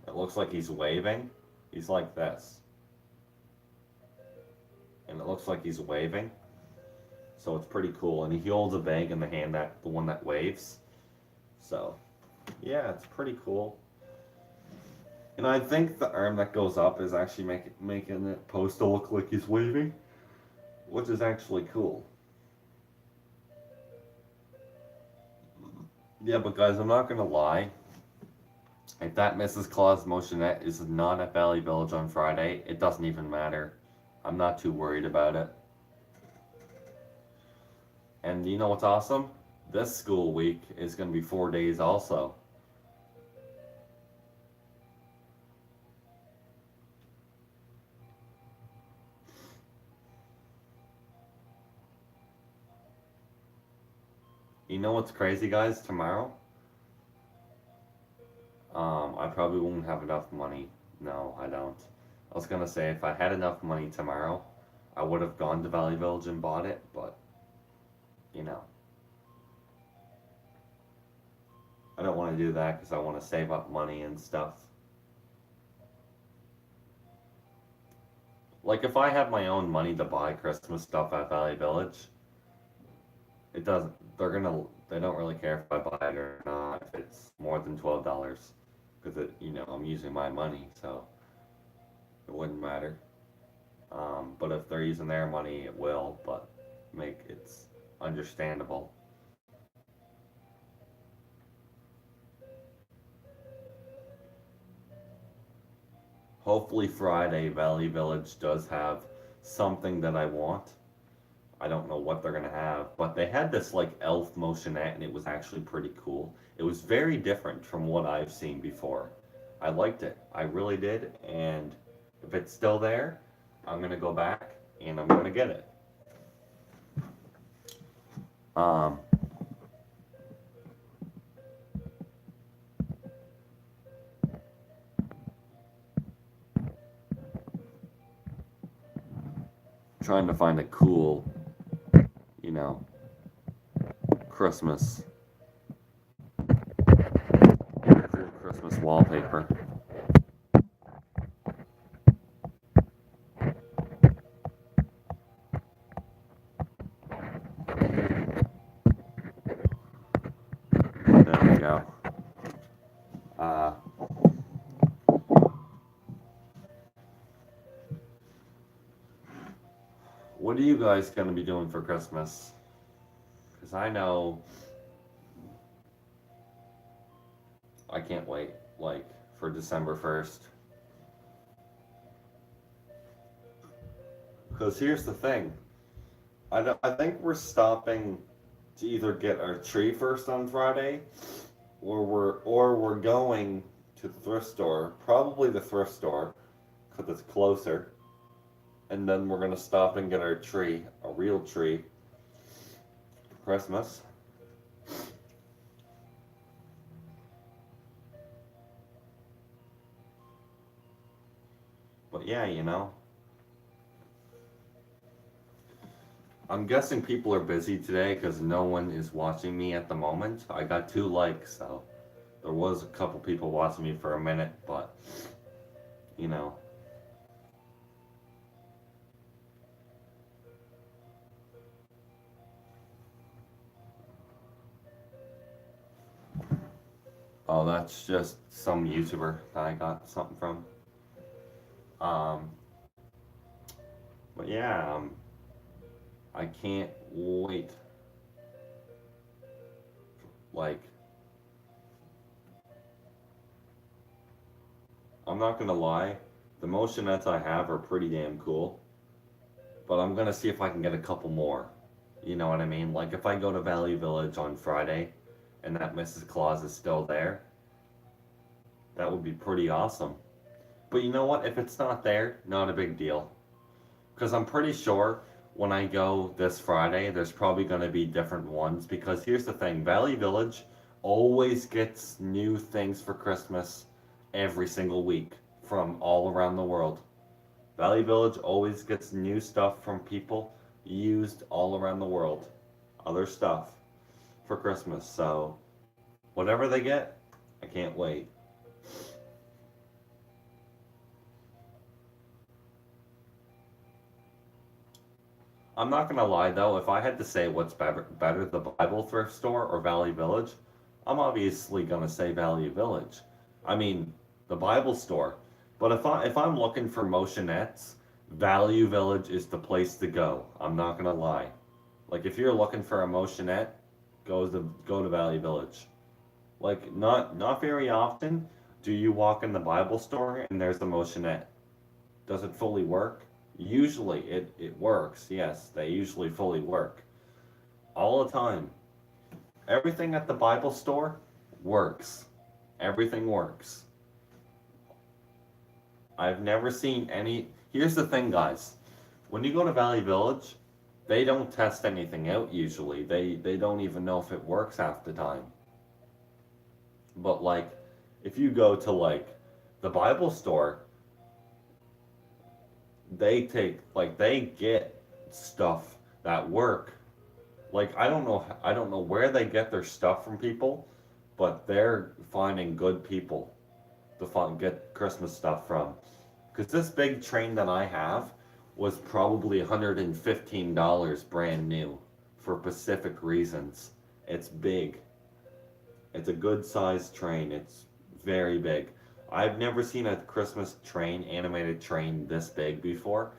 It looks like he's waving. He's like this. And it looks like he's waving. So it's pretty cool. And he holds a bag in the hand, the one that waves. So, yeah, it's pretty cool. And I think the arm that goes up is actually making it supposed to look like he's waving, which is actually cool. Yeah, but guys, I'm not gonna lie. If that Mrs. Claus motionette is not at Valley Village on Friday, it doesn't even matter. I'm not too worried about it. And you know what's awesome? This school week is gonna be 4 days also. You know what's crazy, guys? Tomorrow, I probably won't have enough money. No, I don't. I was gonna say if I had enough money tomorrow, I would have gone to Valley Village and bought it, but you know, I don't want to do that because I want to save up money and stuff. Like if I have my own money to buy Christmas stuff at Valley Village, it doesn't. They don't really care if I buy it or not. If it's more than $12, because I'm using my money, so it wouldn't matter. But if they're using their money, it will. But it's understandable. Hopefully Friday Valley Village does have something that I want. I don't know what they're gonna have, but they had this like elf motionette and it was actually pretty cool. It was very different from what I've seen before. I liked it. I really did, and if it's still there, I'm gonna go back and I'm gonna get it. Um Trying to find a cool, you know, Christmas Christmas wallpaper. There we go. What are you guys gonna be doing for Christmas? Because I know I can't wait, like, for December 1st. Because here's the thing. I think we're stopping to either get our tree first on Friday, or we're going to the thrift store, probably the thrift store, because it's closer, and then we're gonna stop and get our tree, a real tree, for Christmas. But yeah, you know, I'm guessing people are busy today because no one is watching me at the moment. I got 2 likes, so there was a couple people watching me for a minute, but you know. Oh, that's just some YouTuber that I got something from. Um, but yeah, I can't wait. Like, I'm not gonna lie, the motionettes I have are pretty damn cool, but I'm gonna see if I can get a couple more. You know what I mean? Like, if I go to Valley Village on Friday and that Mrs. Claus is still there, that would be pretty awesome. But you know what? If it's not there, not a big deal. Because I'm pretty sure when I go this Friday, there's probably going to be different ones. Because here's the thing, Valley Village always gets new things for Christmas every single week from all around the world. Valley Village always gets new stuff from people used all around the world. Other stuff for Christmas. So, whatever they get, I can't wait. I'm not gonna lie though, if I had to say what's better, the Bible thrift store or Valley Village, I'm obviously gonna say Valley Village. I mean, the Bible store. But if I'm looking for motionettes, Value Village is the place to go. I'm not gonna lie. Like if you're looking for a motionette, go to Valley Village. Like not very often do you walk in the Bible store and there's the motionette. Does it fully work? Usually it works, yes, they usually fully work. All the time. Everything at the Bible store works. Everything works. I've never seen any. Here's the thing, guys. When you go to Valley Village, they don't test anything out usually. They don't even know if it works half the time. But like, if you go to like the Bible store, they get stuff that work. Like I don't know where they get their stuff from people, but they're finding good people to get Christmas stuff from. Because this big train that I have was probably $115 brand new for Pacific Reasons. It's big. It's a good sized train. It's very big. I've never seen a Christmas train, animated train this big before.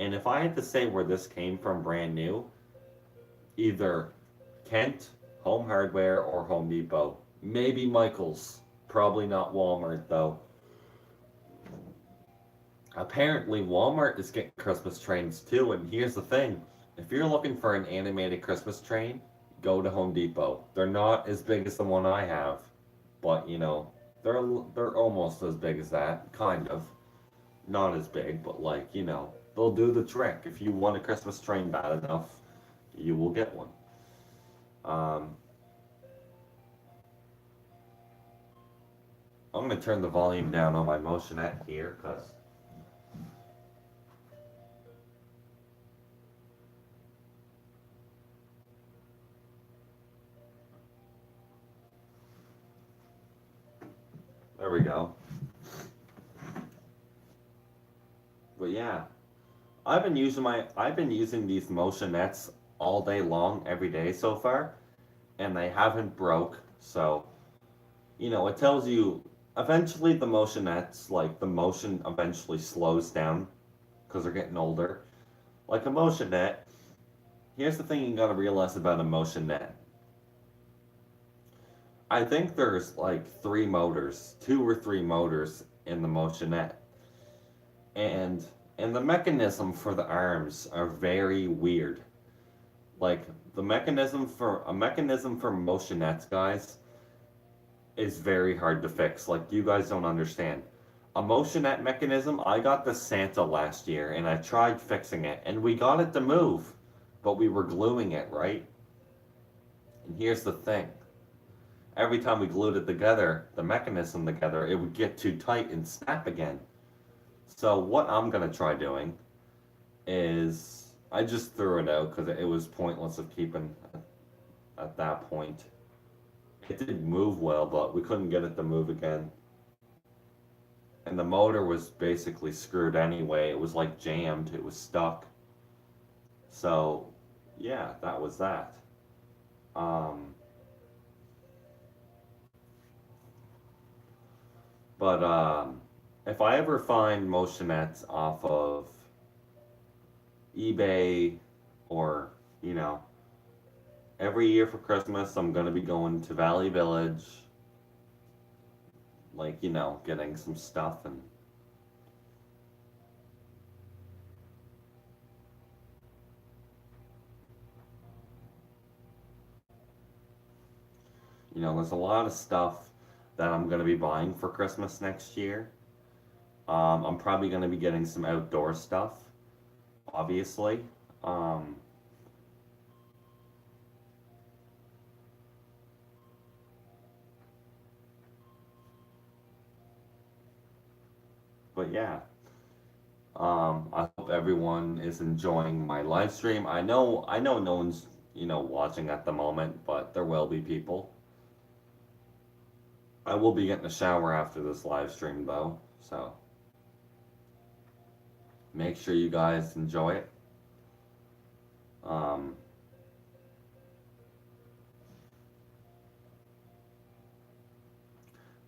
And if I had to say where this came from brand new, either Kent, Home Hardware, or Home Depot. Maybe Michael's. Probably not Walmart though. Apparently Walmart is getting Christmas trains too, and here's the thing. If you're looking for an animated Christmas train, go to Home Depot. They're not as big as the one I have, but you know, they're almost as big as that, kind of. Not as big, but like, you know, they'll do the trick. If you want a Christmas train bad enough, you will get one. I'm gonna turn the volume down on my Motionette here, cause there we go. But yeah, I've been using these Motionettes all day long, every day so far, and they haven't broke. So, you know, it tells you eventually the Motionettes, like the motion eventually slows down because they're getting older. Like a Motionette, here's the thing you gotta realize about a Motionette. I think there's like 2 or 3 motors in the Motionette. And the mechanism for the arms are very weird. Like the mechanism for Motionettes, guys, is very hard to fix. Like you guys don't understand. A Motionette mechanism, I got the Santa last year and I tried fixing it and we got it to move, but we were gluing it, right? And here's the thing. Every time we glued it together, the mechanism together, it would get too tight and snap again. So what I'm gonna try doing is I just threw it out because it was pointless of keeping at that point. It did move well, but we couldn't get it to move again. And the motor was basically screwed anyway. It was like jammed. It was stuck. So yeah, that was that. But if I ever find Motionettes off of eBay or, you know, every year for Christmas I'm gonna be going to Valley Village, like, you know, getting some stuff and you know, there's a lot of stuff that I'm gonna be buying for Christmas next year. I'm probably gonna be getting some outdoor stuff, obviously. But yeah, I hope everyone is enjoying my live stream. I know no one's, you know, watching at the moment, but there will be people. I will be getting a shower after this live stream though, so make sure you guys enjoy it.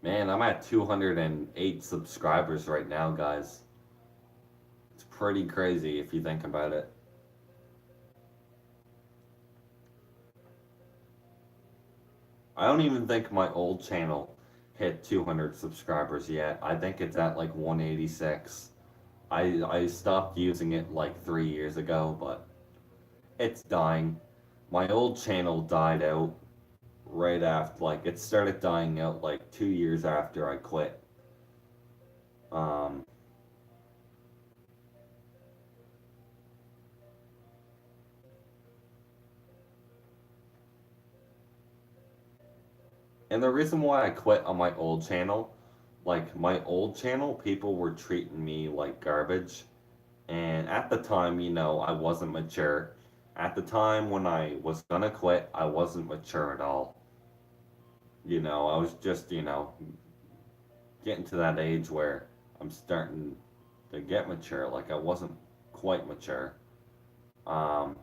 Man, I'm at 208 subscribers right now, guys. It's pretty crazy if you think about it. I don't even think my old channel hit 200 subscribers yet. I think it's at like 186. I stopped using it like 3 years ago, but it's dying. My old channel died out right after, like, it started dying out like 2 years after I quit. And the reason why I quit on my old channel, like my old channel, people were treating me like garbage. And at the time, you know, I wasn't mature. At the time when I was gonna quit, I wasn't mature at all. You know, I was just, you know, getting to that age where I'm starting to get mature. Like I wasn't quite mature. Um,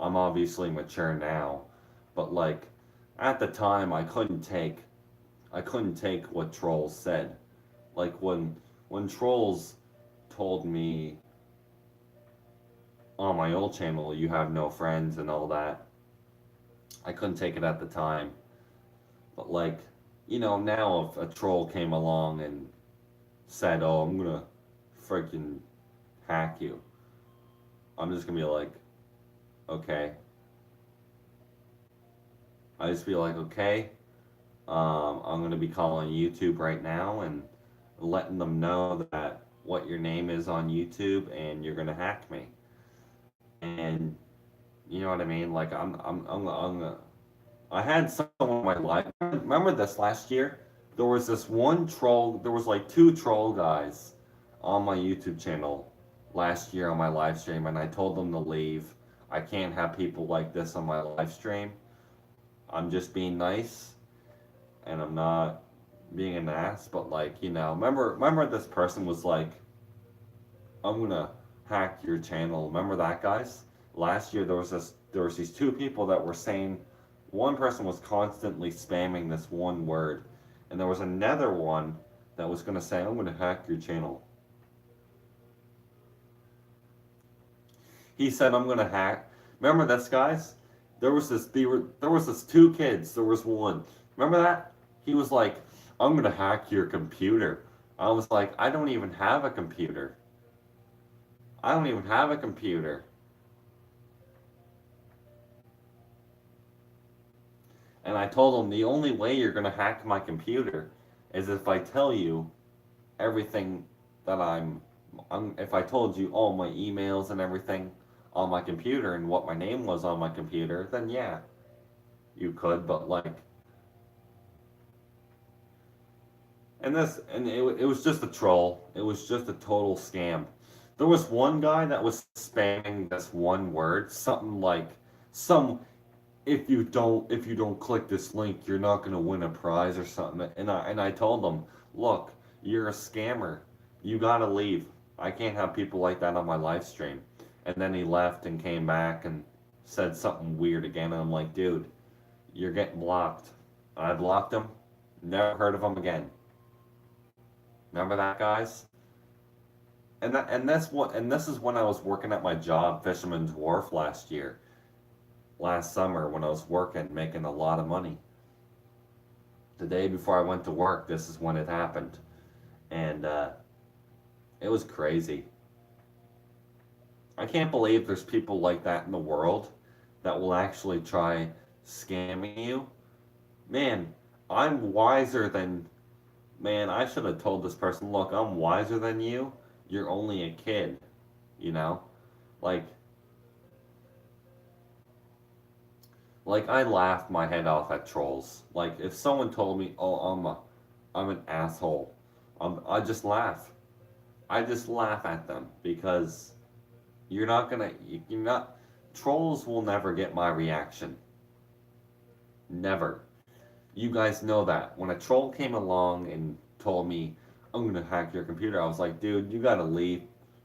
I'm obviously mature now, but like at the time I couldn't take what trolls said. Like when trolls told me on my old channel, you have no friends and all that. I couldn't take it at the time. But like, now if a troll came along and said, "Oh, I'm gonna freaking hack you," I'm just gonna be like, "Okay." I just be like, "Okay, I'm gonna be calling YouTube right now and letting them know that what your name is on YouTube and you're gonna hack me." And you know what I mean? Like I had someone in my life. Remember this last year? There was this one troll. There was like two troll guys on my YouTube channel last year on my live stream, and I told them to leave. I can't have people like this on my live stream. I'm just being nice, and I'm not being an ass. But like, remember this person was like, "I'm gonna hack your channel." Remember that, guys? Last year there was these two people that were saying, one person was constantly spamming this one word, and there was another one that was gonna say, "I'm gonna hack your channel." He said, "I'm gonna hack." Remember this, guys? There was this two kids. There was one. Remember that? He was like, "I'm gonna hack your computer." I was like, I don't even have a computer. I don't even have a computer. And I told him the only way you're gonna hack my computer is if I tell you everything that if I told you all my emails and everything on my computer and what my name was on my computer, then yeah, you could. But like, it was just a troll. It was just a total scam. There was one guy that was spamming this one word, something like some if you don't click this link, you're not gonna win a prize or something. And I told them, look, you're a scammer. You gotta leave. I can't have people like that on my live stream. And then he left and came back and said something weird again. And I'm like, dude, you're getting blocked. I blocked him. Never heard of him again. Remember that, guys? And this is when I was working at my job, Fisherman's Wharf, last summer when I was working, making a lot of money. The day before I went to work, this is when it happened. And it was crazy. I can't believe there's people like that in the world that will actually try scamming you. Man, I'm wiser than. Man, I should have told this person, look, I'm wiser than you. You're only a kid. You know? Like I laughed my head off at trolls. Like if someone told me, "Oh, I'm an asshole," I just laugh. I just laugh at them because you're not. Trolls will never get my reaction. Never. You guys know that. When a troll came along and told me, "I'm gonna hack your computer," I was like, "Dude, you gotta leave,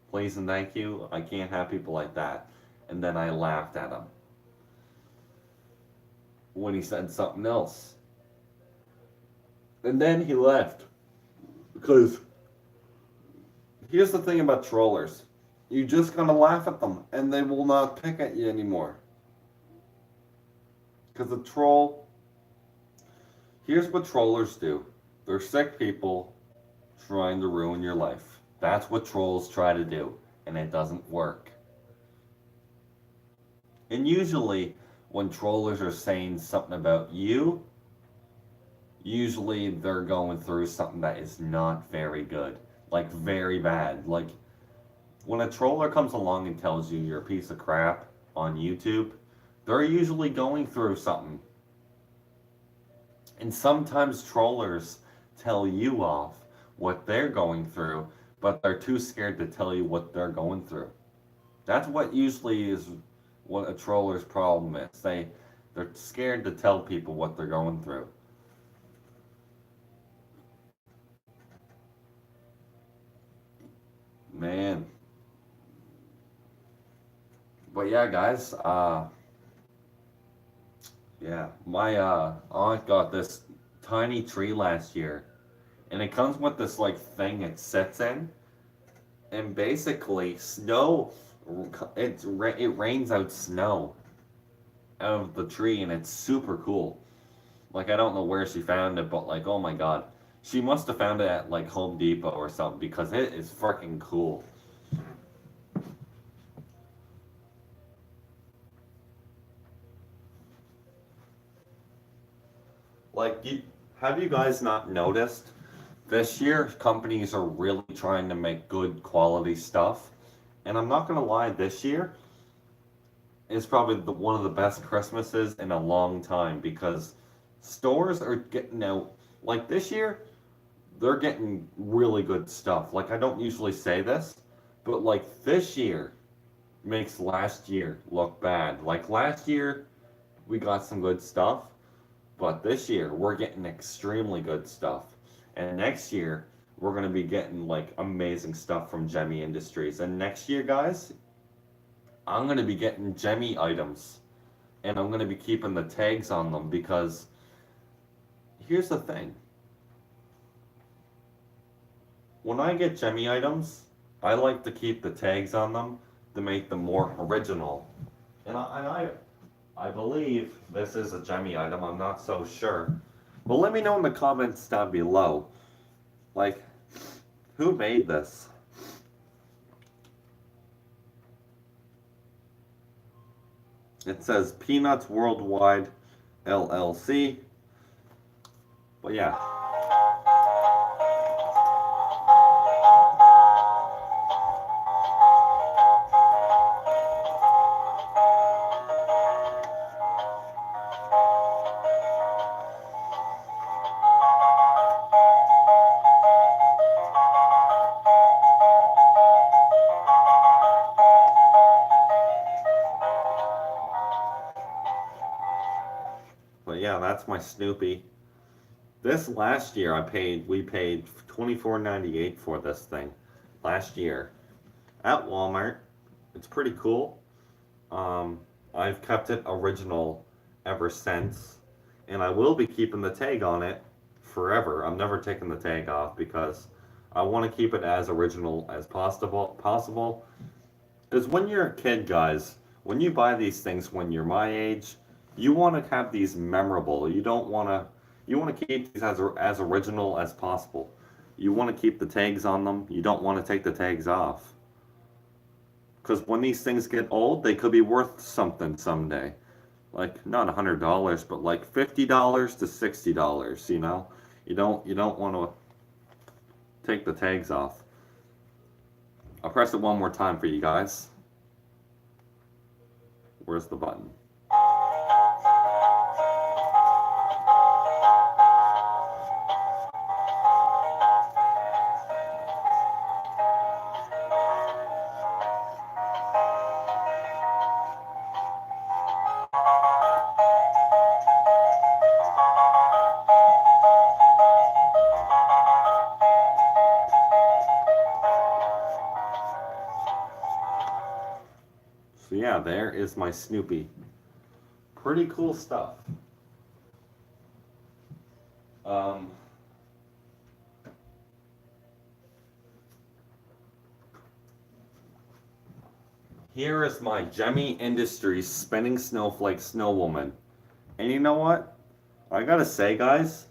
please and thank you. I can't have people like that." And then I laughed at him when he said something else. And then he left. Because here's the thing about trollers. You just gotta laugh at them and they will not pick at you anymore. Because a troll, here's what trollers do. They're sick people trying to ruin your life. That's what trolls try to do. And it doesn't work. And usually, when trollers are saying something about you, usually they're going through something that is not very good. Like, very bad. Like, when a troller comes along and tells you you're a piece of crap on YouTube, they're usually going through something. And sometimes trollers tell you off what they're going through, but they're too scared to tell you what they're going through. That's what usually is what a troller's problem is. They're scared to tell people what they're going through. Man. But yeah, guys, yeah, my aunt got this tiny tree last year, and it comes with this like thing it sits in, and basically snow, it rains out snow out of the tree, and it's super cool. Like, I don't know where she found it, but like, oh my god. She must have found it at like Home Depot or something because it is freaking cool. Like, have you guys not noticed? This year, companies are really trying to make good quality stuff. And I'm not gonna lie, this year is probably one of the best Christmases in a long time because stores are getting out. Like this year, they're getting really good stuff. Like, I don't usually say this, but like this year makes last year look bad. Like last year, we got some good stuff, but this year we're getting extremely good stuff. And next year, we're going to be getting like amazing stuff from Gemmy Industries. And next year, guys, I'm going to be getting Gemmy items. And I'm going to be keeping the tags on them because here's the thing. When I get Gemmy items, I like to keep the tags on them to make them more original. And I believe this is a Gemmy item. I'm not so sure. But let me know in the comments down below. Like, who made this? It says Peanuts Worldwide LLC. But yeah. But yeah, that's my Snoopy. This last year we paid $24.98 for this thing. Last year. At Walmart. It's pretty cool. I've kept it original ever since. And I will be keeping the tag on it forever. I'm never taking the tag off because I want to keep it as original as possible. Because when you're a kid, guys, when you buy these things when you're my age, you want to have these memorable. You want to keep these as original as possible. You want to keep the tags on them. You don't want to take the tags off. Because when these things get old, they could be worth something someday. Like, not $100, but like $50 to $60, you know? You don't want to take the tags off. I'll press it one more time for you guys. Where's the button? So yeah, there is my Snoopy. Pretty cool stuff. Here is my Gemmy Industries Spinning Snowflake Snow Woman. And you know what? I gotta say, guys,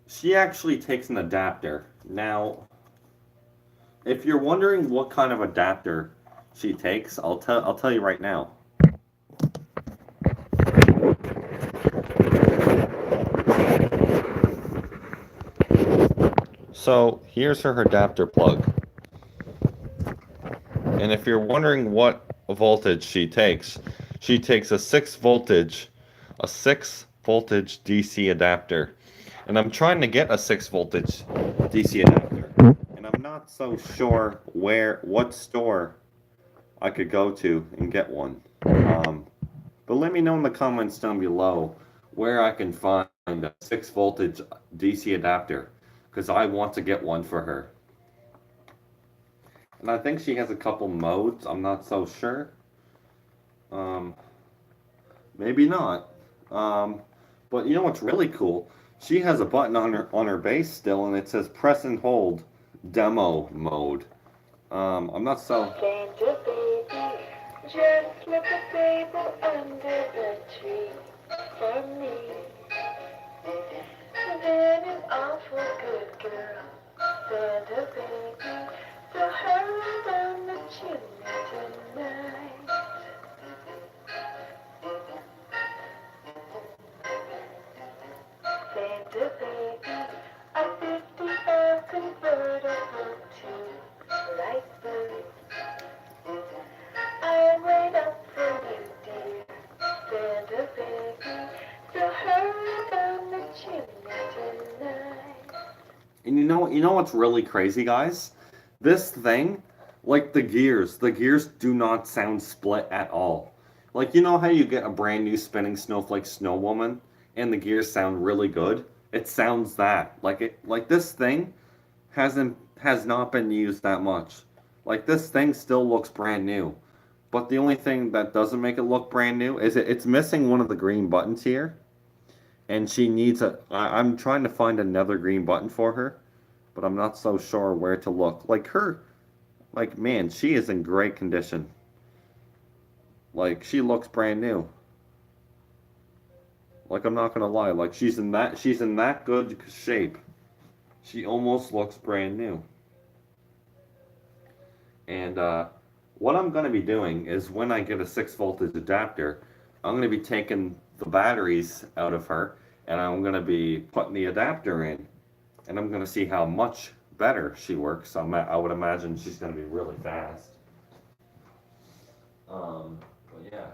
she actually takes an adapter. Now, if you're wondering what kind of adapter she takes, I'll tell you right now. So here's her adapter plug. And if you're wondering what voltage she takes a 6 voltage DC adapter. And I'm trying to get a 6 voltage DC adapter. And I'm not so sure what store I could go to and get one. But let me know in the comments down below where I can find a 6 voltage DC adapter, because I want to get one for her. And I think she has a couple modes. I'm not so sure. Maybe not. But you know what's really cool? She has a button on her base still, and it says press and hold demo mode. I'm not so. Santa baby, just slip a table under the tree for me. Then an awful good girl, Santa baby, so hurry down the chimney tonight. Santa baby, a 50L convertible to light blue. I'll wait up for you, dear Santa baby, so hurry down the chimney tonight. And you know what's really crazy, guys? This thing, like the gears do not sound split at all. Like, you know how you get a brand new spinning snowflake snow woman and the gears sound really good? It sounds that. Like this thing has not been used that much. Like this thing still looks brand new. But the only thing that doesn't make it look brand new is it's missing one of the green buttons here. And she needs I'm trying to find another green button for her, but I'm not so sure where to look. Like, man, she is in great condition. Like, she looks brand new. Like, I'm not gonna lie, like she's in that good shape. She almost looks brand new. And what I'm gonna be doing is when I get a 6 voltage adapter, I'm gonna be taking the batteries out of her and I'm gonna be putting the adapter in, and I'm gonna see how much better she works. I would imagine she's gonna be really fast. But yeah.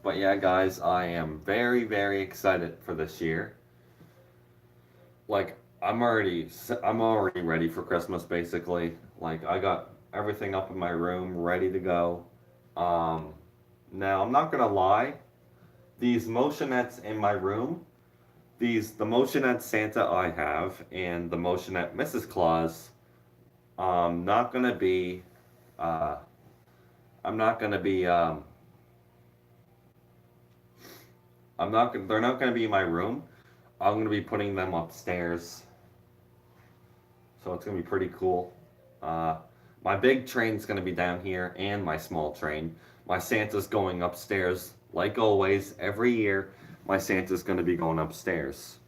But yeah, guys, I am very, very excited for this year. Like, I'm already ready for Christmas, basically. Like, I got everything up in my room ready to go. Now I'm not gonna lie, these motionettes in my room, the motionette Santa I have and the motionette Mrs. Claus, not gonna be, I'm not gonna be, they're not gonna be in my room. I'm gonna be putting them upstairs. So it's gonna be pretty cool. My big train's gonna be down here and my small train. My Santa's going upstairs, like always, every year. My Santa's gonna be going upstairs.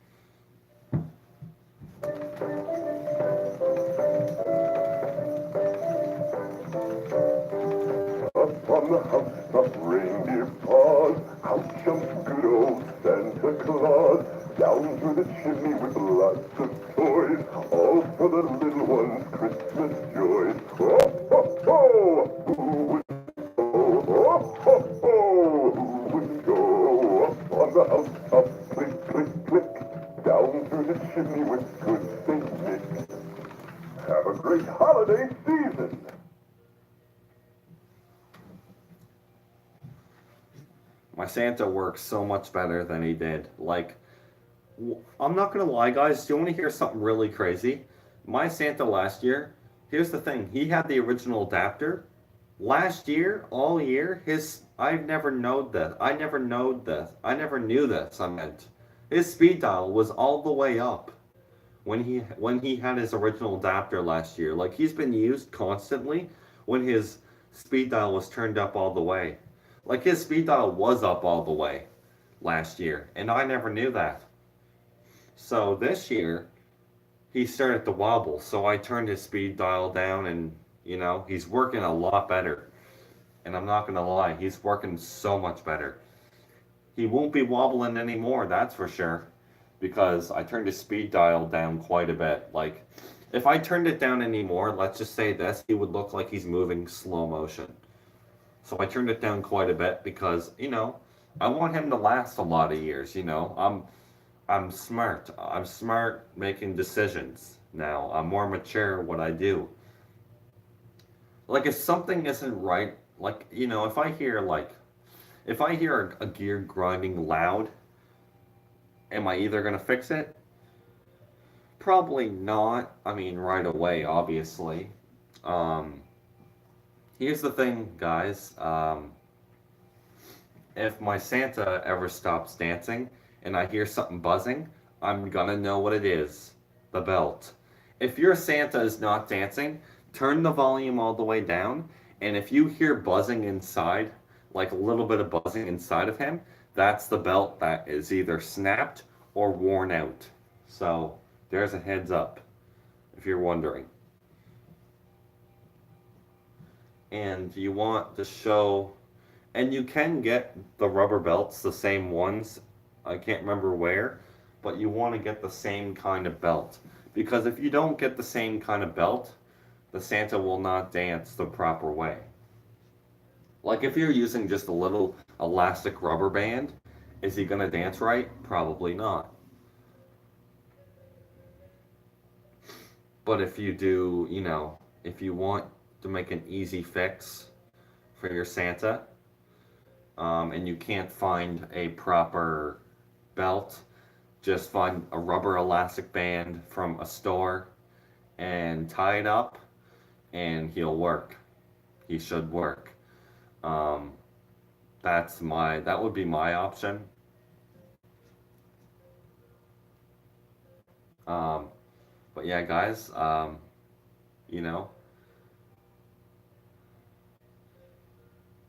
Up on the housetop reindeer paws, out jumps good old Santa Claus. Down through the chimney with lots of toys, all for the little ones' Christmas joys. Oh, ho, ho! Who would go? Oh, ho, ho! Who would go? Up on the housetop, click, click, click. Down through the chimney with good Saint Nick. Have a great holiday season! My Santa works so much better than he did. Like, I'm not gonna lie, guys. Do you want to hear something really crazy? My Santa last year, here's the thing. He had the original adapter. Last year, all year, I never knew this. I never knew this, I meant. His speed dial was all the way up when he had his original adapter last year. Like, he's been used constantly when his speed dial was turned up all the way. Like, his speed dial was up all the way last year, and I never knew that. So this year, he started to wobble, so I turned his speed dial down, and, he's working a lot better. And I'm not gonna lie, he's working so much better. He won't be wobbling anymore, that's for sure, because I turned his speed dial down quite a bit. Like, if I turned it down anymore, let's just say this, he would look like he's moving slow motion. So I turned it down quite a bit because, I want him to last a lot of years, I'm smart. I'm smart making decisions now. I'm more mature what I do. Like, if something isn't right, like, if I hear a gear grinding loud, am I either gonna fix it? Probably not. I mean, right away, obviously. Here's the thing, guys. If my Santa ever stops dancing and I hear something buzzing, I'm gonna know what it is. The belt. If your Santa is not dancing, turn the volume all the way down, and if you hear buzzing inside, like a little bit of buzzing inside of him, that's the belt that is either snapped or worn out. So there's a heads up if you're wondering. And you want to show, and you can get the rubber belts, the same ones. I can't remember where, but you want to get the same kind of belt. Because if you don't get the same kind of belt, the Santa will not dance the proper way. Like if you're using just a little elastic rubber band, is he going to dance right? Probably not. But if you do, if you want to make an easy fix for your Santa, and you can't find a proper belt, just find a rubber elastic band from a store and tie it up, and he'll work. He should work. That would be my option. But yeah, guys,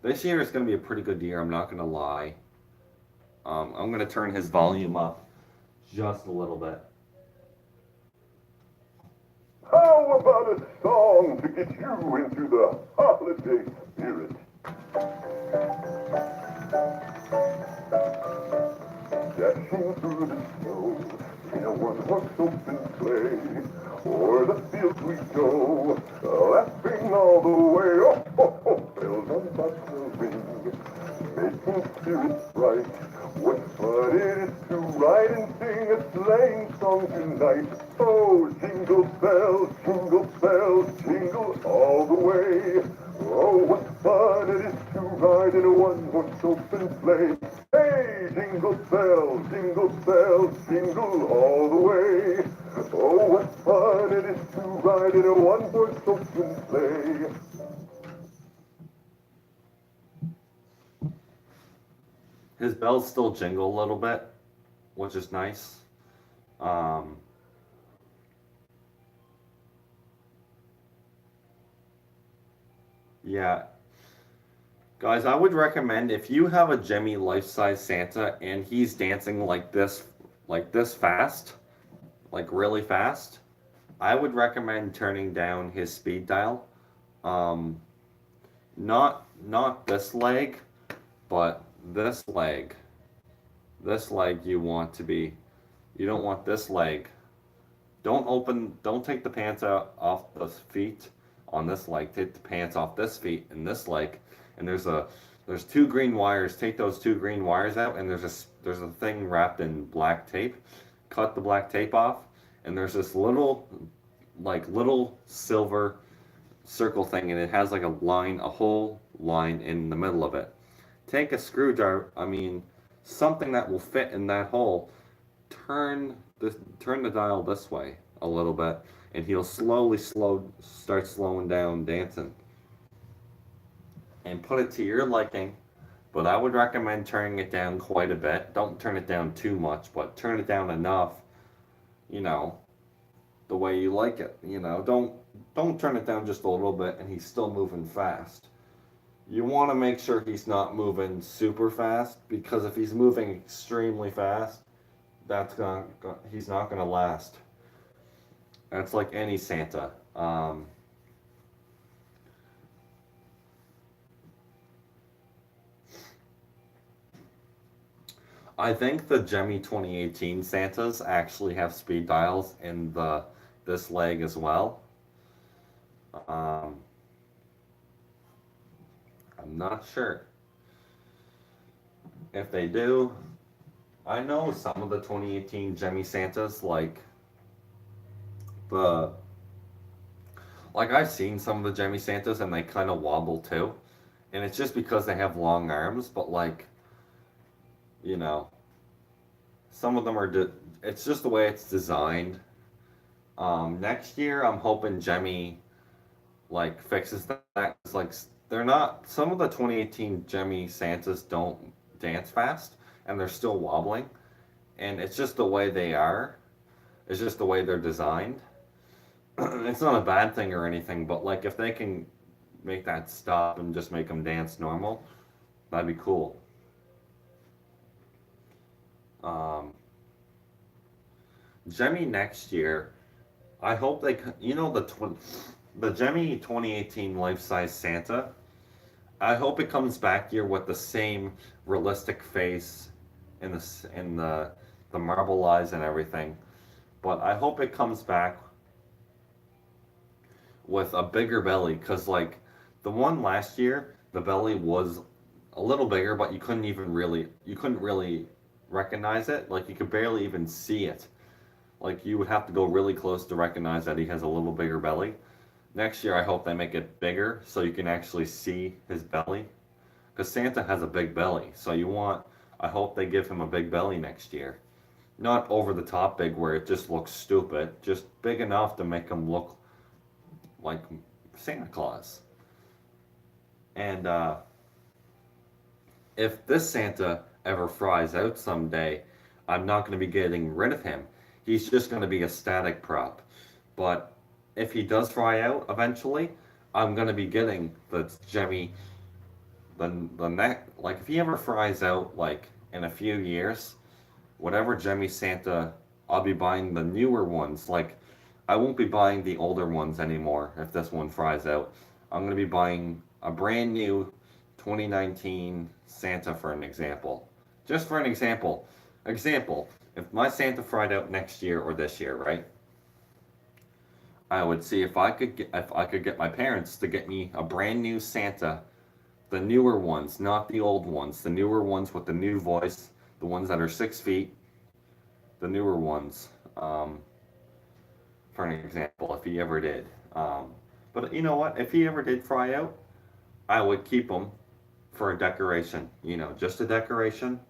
this year is going to be a pretty good year, I'm not going to lie. I'm going to turn his volume up just a little bit. How about a song to get you into the holiday spirit? Dashing through the snow in a one-horse open sleigh, o'er the fields we go, laughing all the way. Oh, oh, oh, bells on bobtail ring, making spirits bright. What fun it is to ride and sing a sleighing song tonight. Oh, jingle bells, jingle all the way. Oh, what fun it is to ride in a one-horse open sleigh. Hey, jingle bells, jingle all the way. Oh, what fun it is to ride in a one-horse open sleigh. His bells still jingle a little bit, which is nice. Yeah. Guys, I would recommend if you have a Jimmy life-size Santa and he's dancing like this fast, like really fast, I would recommend turning down his speed dial. Not this leg, but this leg. This leg you don't want this leg. Don't take the pants out off the feet on this leg. Take the pants off this feet and this leg. And there's two green wires. Take those two green wires out, and there's a thing wrapped in black tape. Cut the black tape off, and there's this little silver circle thing, and it has like a whole line in the middle of it. Take a screwdriver, something that will fit in that hole. Turn the dial this way a little bit, and he'll start slowing down dancing. And put it to your liking, but I would recommend turning it down quite a bit. Don't turn it down too much, but turn it down enough, the way you like it. Don't turn it down just a little bit and he's still moving fast. You want to make sure he's not moving super fast, because if he's moving extremely fast, he's not gonna last. That's like any Santa. I think the Jemmy 2018 Santas actually have speed dials in this leg as well. I'm not sure if they do. I know some of the 2018 Jemmy Santas, like I've seen some of the Jemmy Santas and they kind of wobble too, and it's just because they have long arms. But some of them are. It's just the way it's designed. Next year, I'm hoping Jemmy fixes that. It's they're not. Some of the 2018 Jemmy Santas don't dance fast, and they're still wobbling. and it's just the way they are. It's just the way they're designed. It's not a bad thing or anything, but like if they can make that stop and just make them dance normal, that'd be cool. Um, Jemmy next year, I hope you know the Jemmy 2018 life size Santa. I hope it comes back here with the same realistic face and the marble eyes and everything. But I hope it comes back with a bigger belly, because like the one last year, the belly was a little bigger, but you couldn't really recognize it. Like you could barely even see it. Like you would have to go really close to recognize that he has a little bigger belly. Next year, I hope they make it bigger so you can actually see his belly. Because Santa has a big belly, so I hope they give him a big belly next year. Not over the top big where it just looks stupid, just big enough to make him look like Santa Claus. And if this Santa ever fries out someday, I'm not going to be getting rid of him. He's just going to be a static prop. But if he does fry out eventually, I'm going to be getting the Jemmy, the neck. Like if he ever fries out like in a few years, whatever Jemmy Santa, I'll be buying the newer ones. Like I won't be buying the older ones anymore if this one fries out. I'm going to be buying a brand new 2019 Santa for an example. Just for an example. If my Santa fried out next year or this year, right? I would see if I could get my parents to get me a brand new Santa, the newer ones, not the old ones, the newer ones with the new voice, the ones that are 6 feet, the newer ones. For an example, if he ever did. But you know what? If he ever did fry out, I would keep him for a decoration. You know, just a decoration.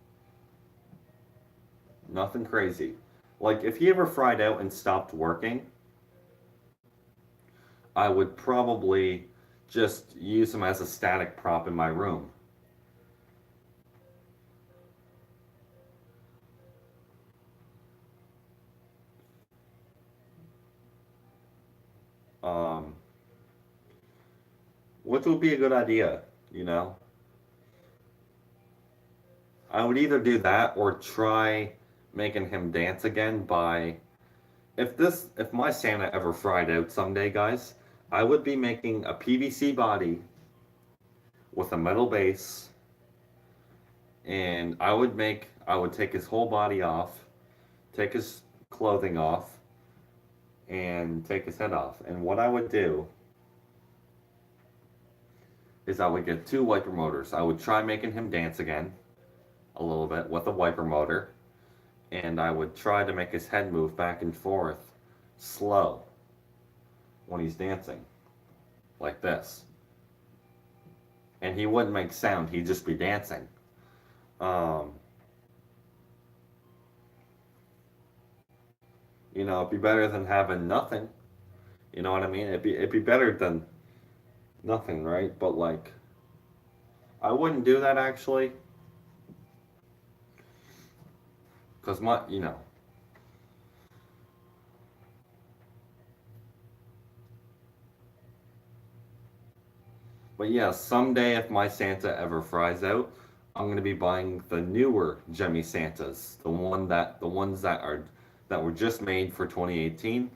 Nothing crazy. Like if he ever fried out and stopped working, I would probably just use him as a static prop in my room. Which would be a good idea, you know? I would either do that or try making him dance again by if my Santa ever fried out someday, guys, I would be making a PVC body with a metal base, and I would take his whole body off, take his clothing off, and take his head off. And what I would do is I would get 2 wiper motors. I would try making him dance again a little bit with a wiper motor, and I would try to make his head move back and forth slow when he's dancing, like this. And he wouldn't make sound, he'd just be dancing. You know, it'd be better than having nothing. You know what I mean? It'd be better than nothing, right? But like, I wouldn't do that actually. Because you know. But yeah, someday if my Santa ever fries out, I'm gonna be buying the newer Jemmy Santas, the ones that were just made for 2018.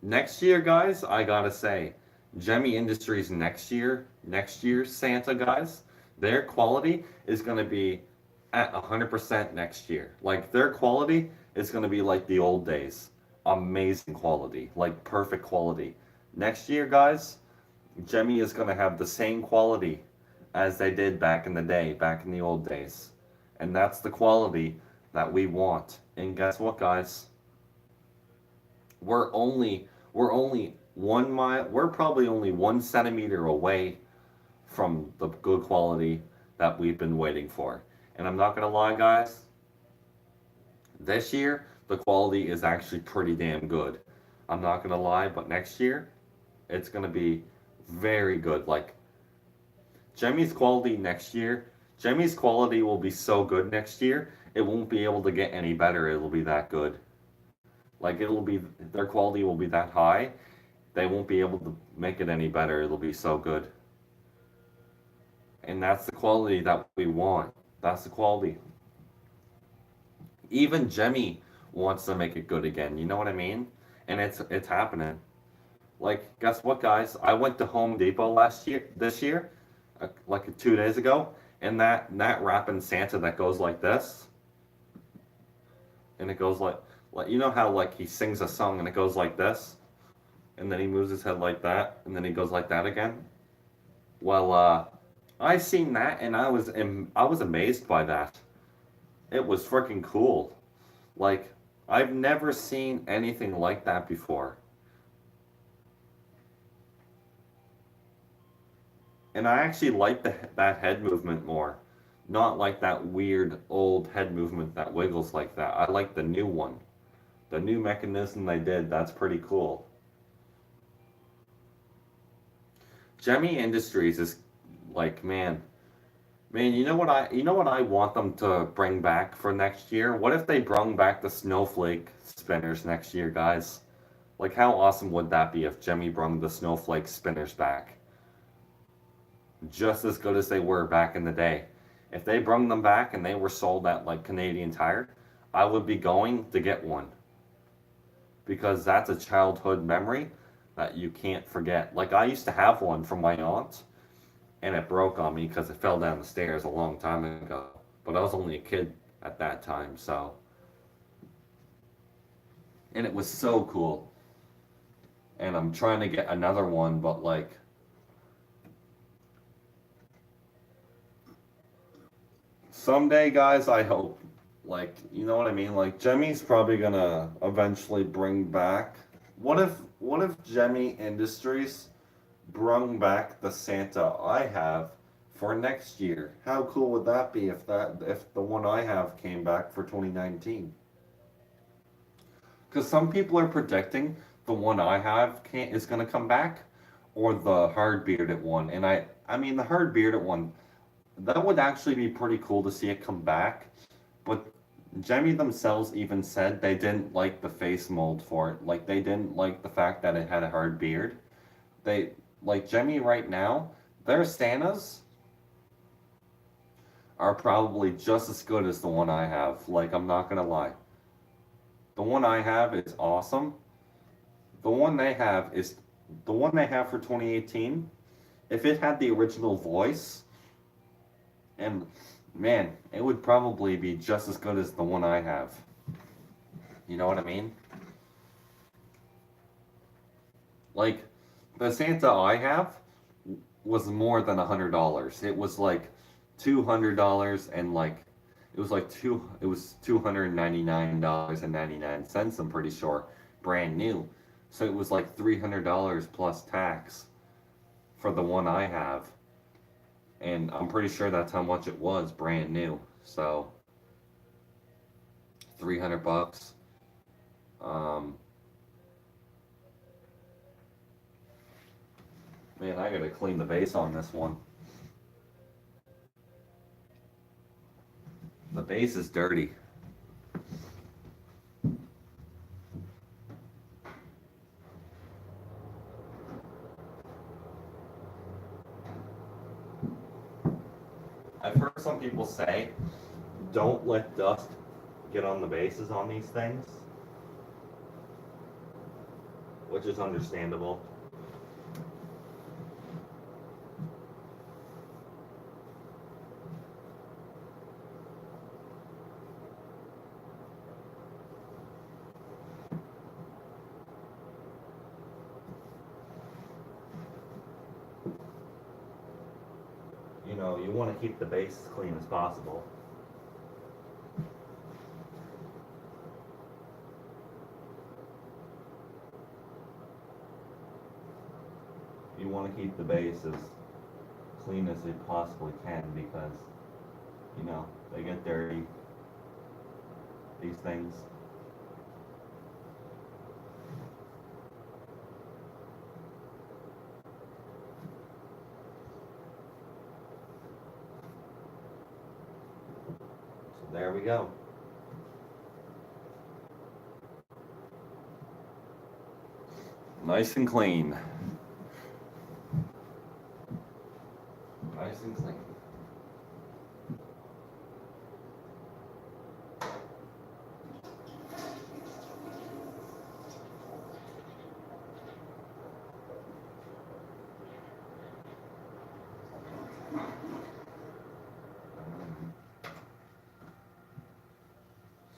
Next year, guys, I gotta say, Jemmy Industries next year's Santa, guys, their quality is gonna be at 100% next year. Like their quality is gonna be like the old days, amazing quality, like perfect quality. Next year, guys, Jemmy is gonna have the same quality as they did back in the day, back in the old days, and that's the quality that we want. And guess what, guys? We're probably only 1 centimeter away from the good quality that we've been waiting for. And I'm not gonna lie, guys, this year the quality is actually pretty damn good. I'm not gonna lie, but next year it's gonna be very good. Like Jemmy's quality next year Jimmy's quality will be so good next year, it won't be able to get any better. It'll be that good. Like it'll be their quality will be that high. They won't be able to make it any better. It'll be so good. And that's the quality that we want. That's the quality. Even Jemmy wants to make it good again. You know what I mean? And it's happening. Like, guess what, guys? I went to Home Depot this year, like 2 days ago, and that wrapping Santa that goes like this, and it goes like you know how like he sings a song and it goes like this, and then he moves his head like that, and then he goes like that again. Well, I seen that and I was amazed by that. It was freaking cool. Like I've never seen anything like that before. And I actually like that head movement more. Not like that weird old head movement that wiggles like that. I like the new one. The new mechanism they did, that's pretty cool. Gemmy Industries is like, man, you know what I want them to bring back for next year? What if they brought back the snowflake spinners next year, guys? Like how awesome would that be if Gemmy brought the snowflake spinners back? Just as good as they were back in the day. If they brought them back and they were sold at like Canadian Tire, I would be going to get one. Because that's a childhood memory that you can't forget. Like I used to have one from my aunt, and it broke on me because it fell down the stairs a long time ago. But I was only a kid at that time, so. And it was so cool. And I'm trying to get another one, but like, someday, guys, I hope. Like, you know what I mean? Like, Jemmy's probably gonna eventually bring back. What if Jemmy Industries brung back the Santa I have for next year? How cool would that be if the one I have came back for 2019? Because some people are predicting the one I have is gonna come back, or the hard bearded one. And I mean the hard bearded one, that would actually be pretty cool to see it come back. But Jemmy themselves even said they didn't like the face mold for it. Like they didn't like the fact that it had a hard beard. They like Jemmy right now, their Santas are probably just as good as the one I have. Like I'm not gonna lie. The one I have is awesome. The one they have is the one they have for 2018. If it had the original voice, and man, it would probably be just as good as the one I have. You know what I mean? Like, the Santa I have was more than $100. It was like $200 and like it was $299.99, I'm pretty sure, brand new. So it was like $300 plus tax for the one I have. And I'm pretty sure that's how much it was brand new. So 300 bucks. Man, I gotta clean the base on this one. The base is dirty. I've heard some people say, don't let dust get on the bases on these things, which is understandable. You know, you want to keep the base as clean as possible. You want to keep the base as clean as they possibly can because, you know, they get dirty, these things. there we go. Nice and clean. Nice and clean.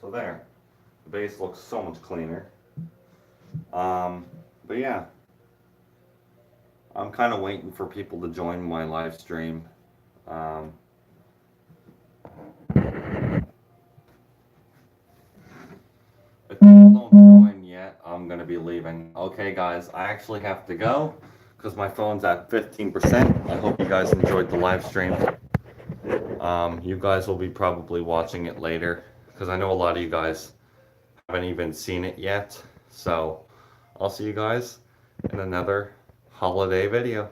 So there, the base looks so much cleaner. But yeah, I'm kind of waiting for people to join my live stream. If people don't join yet, I'm gonna be leaving. Okay, guys, I actually have to go because my phone's at 15%. I hope you guys enjoyed the live stream. You guys will be probably watching it later because I know a lot of you guys haven't even seen it yet. So I'll see you guys in another holiday video.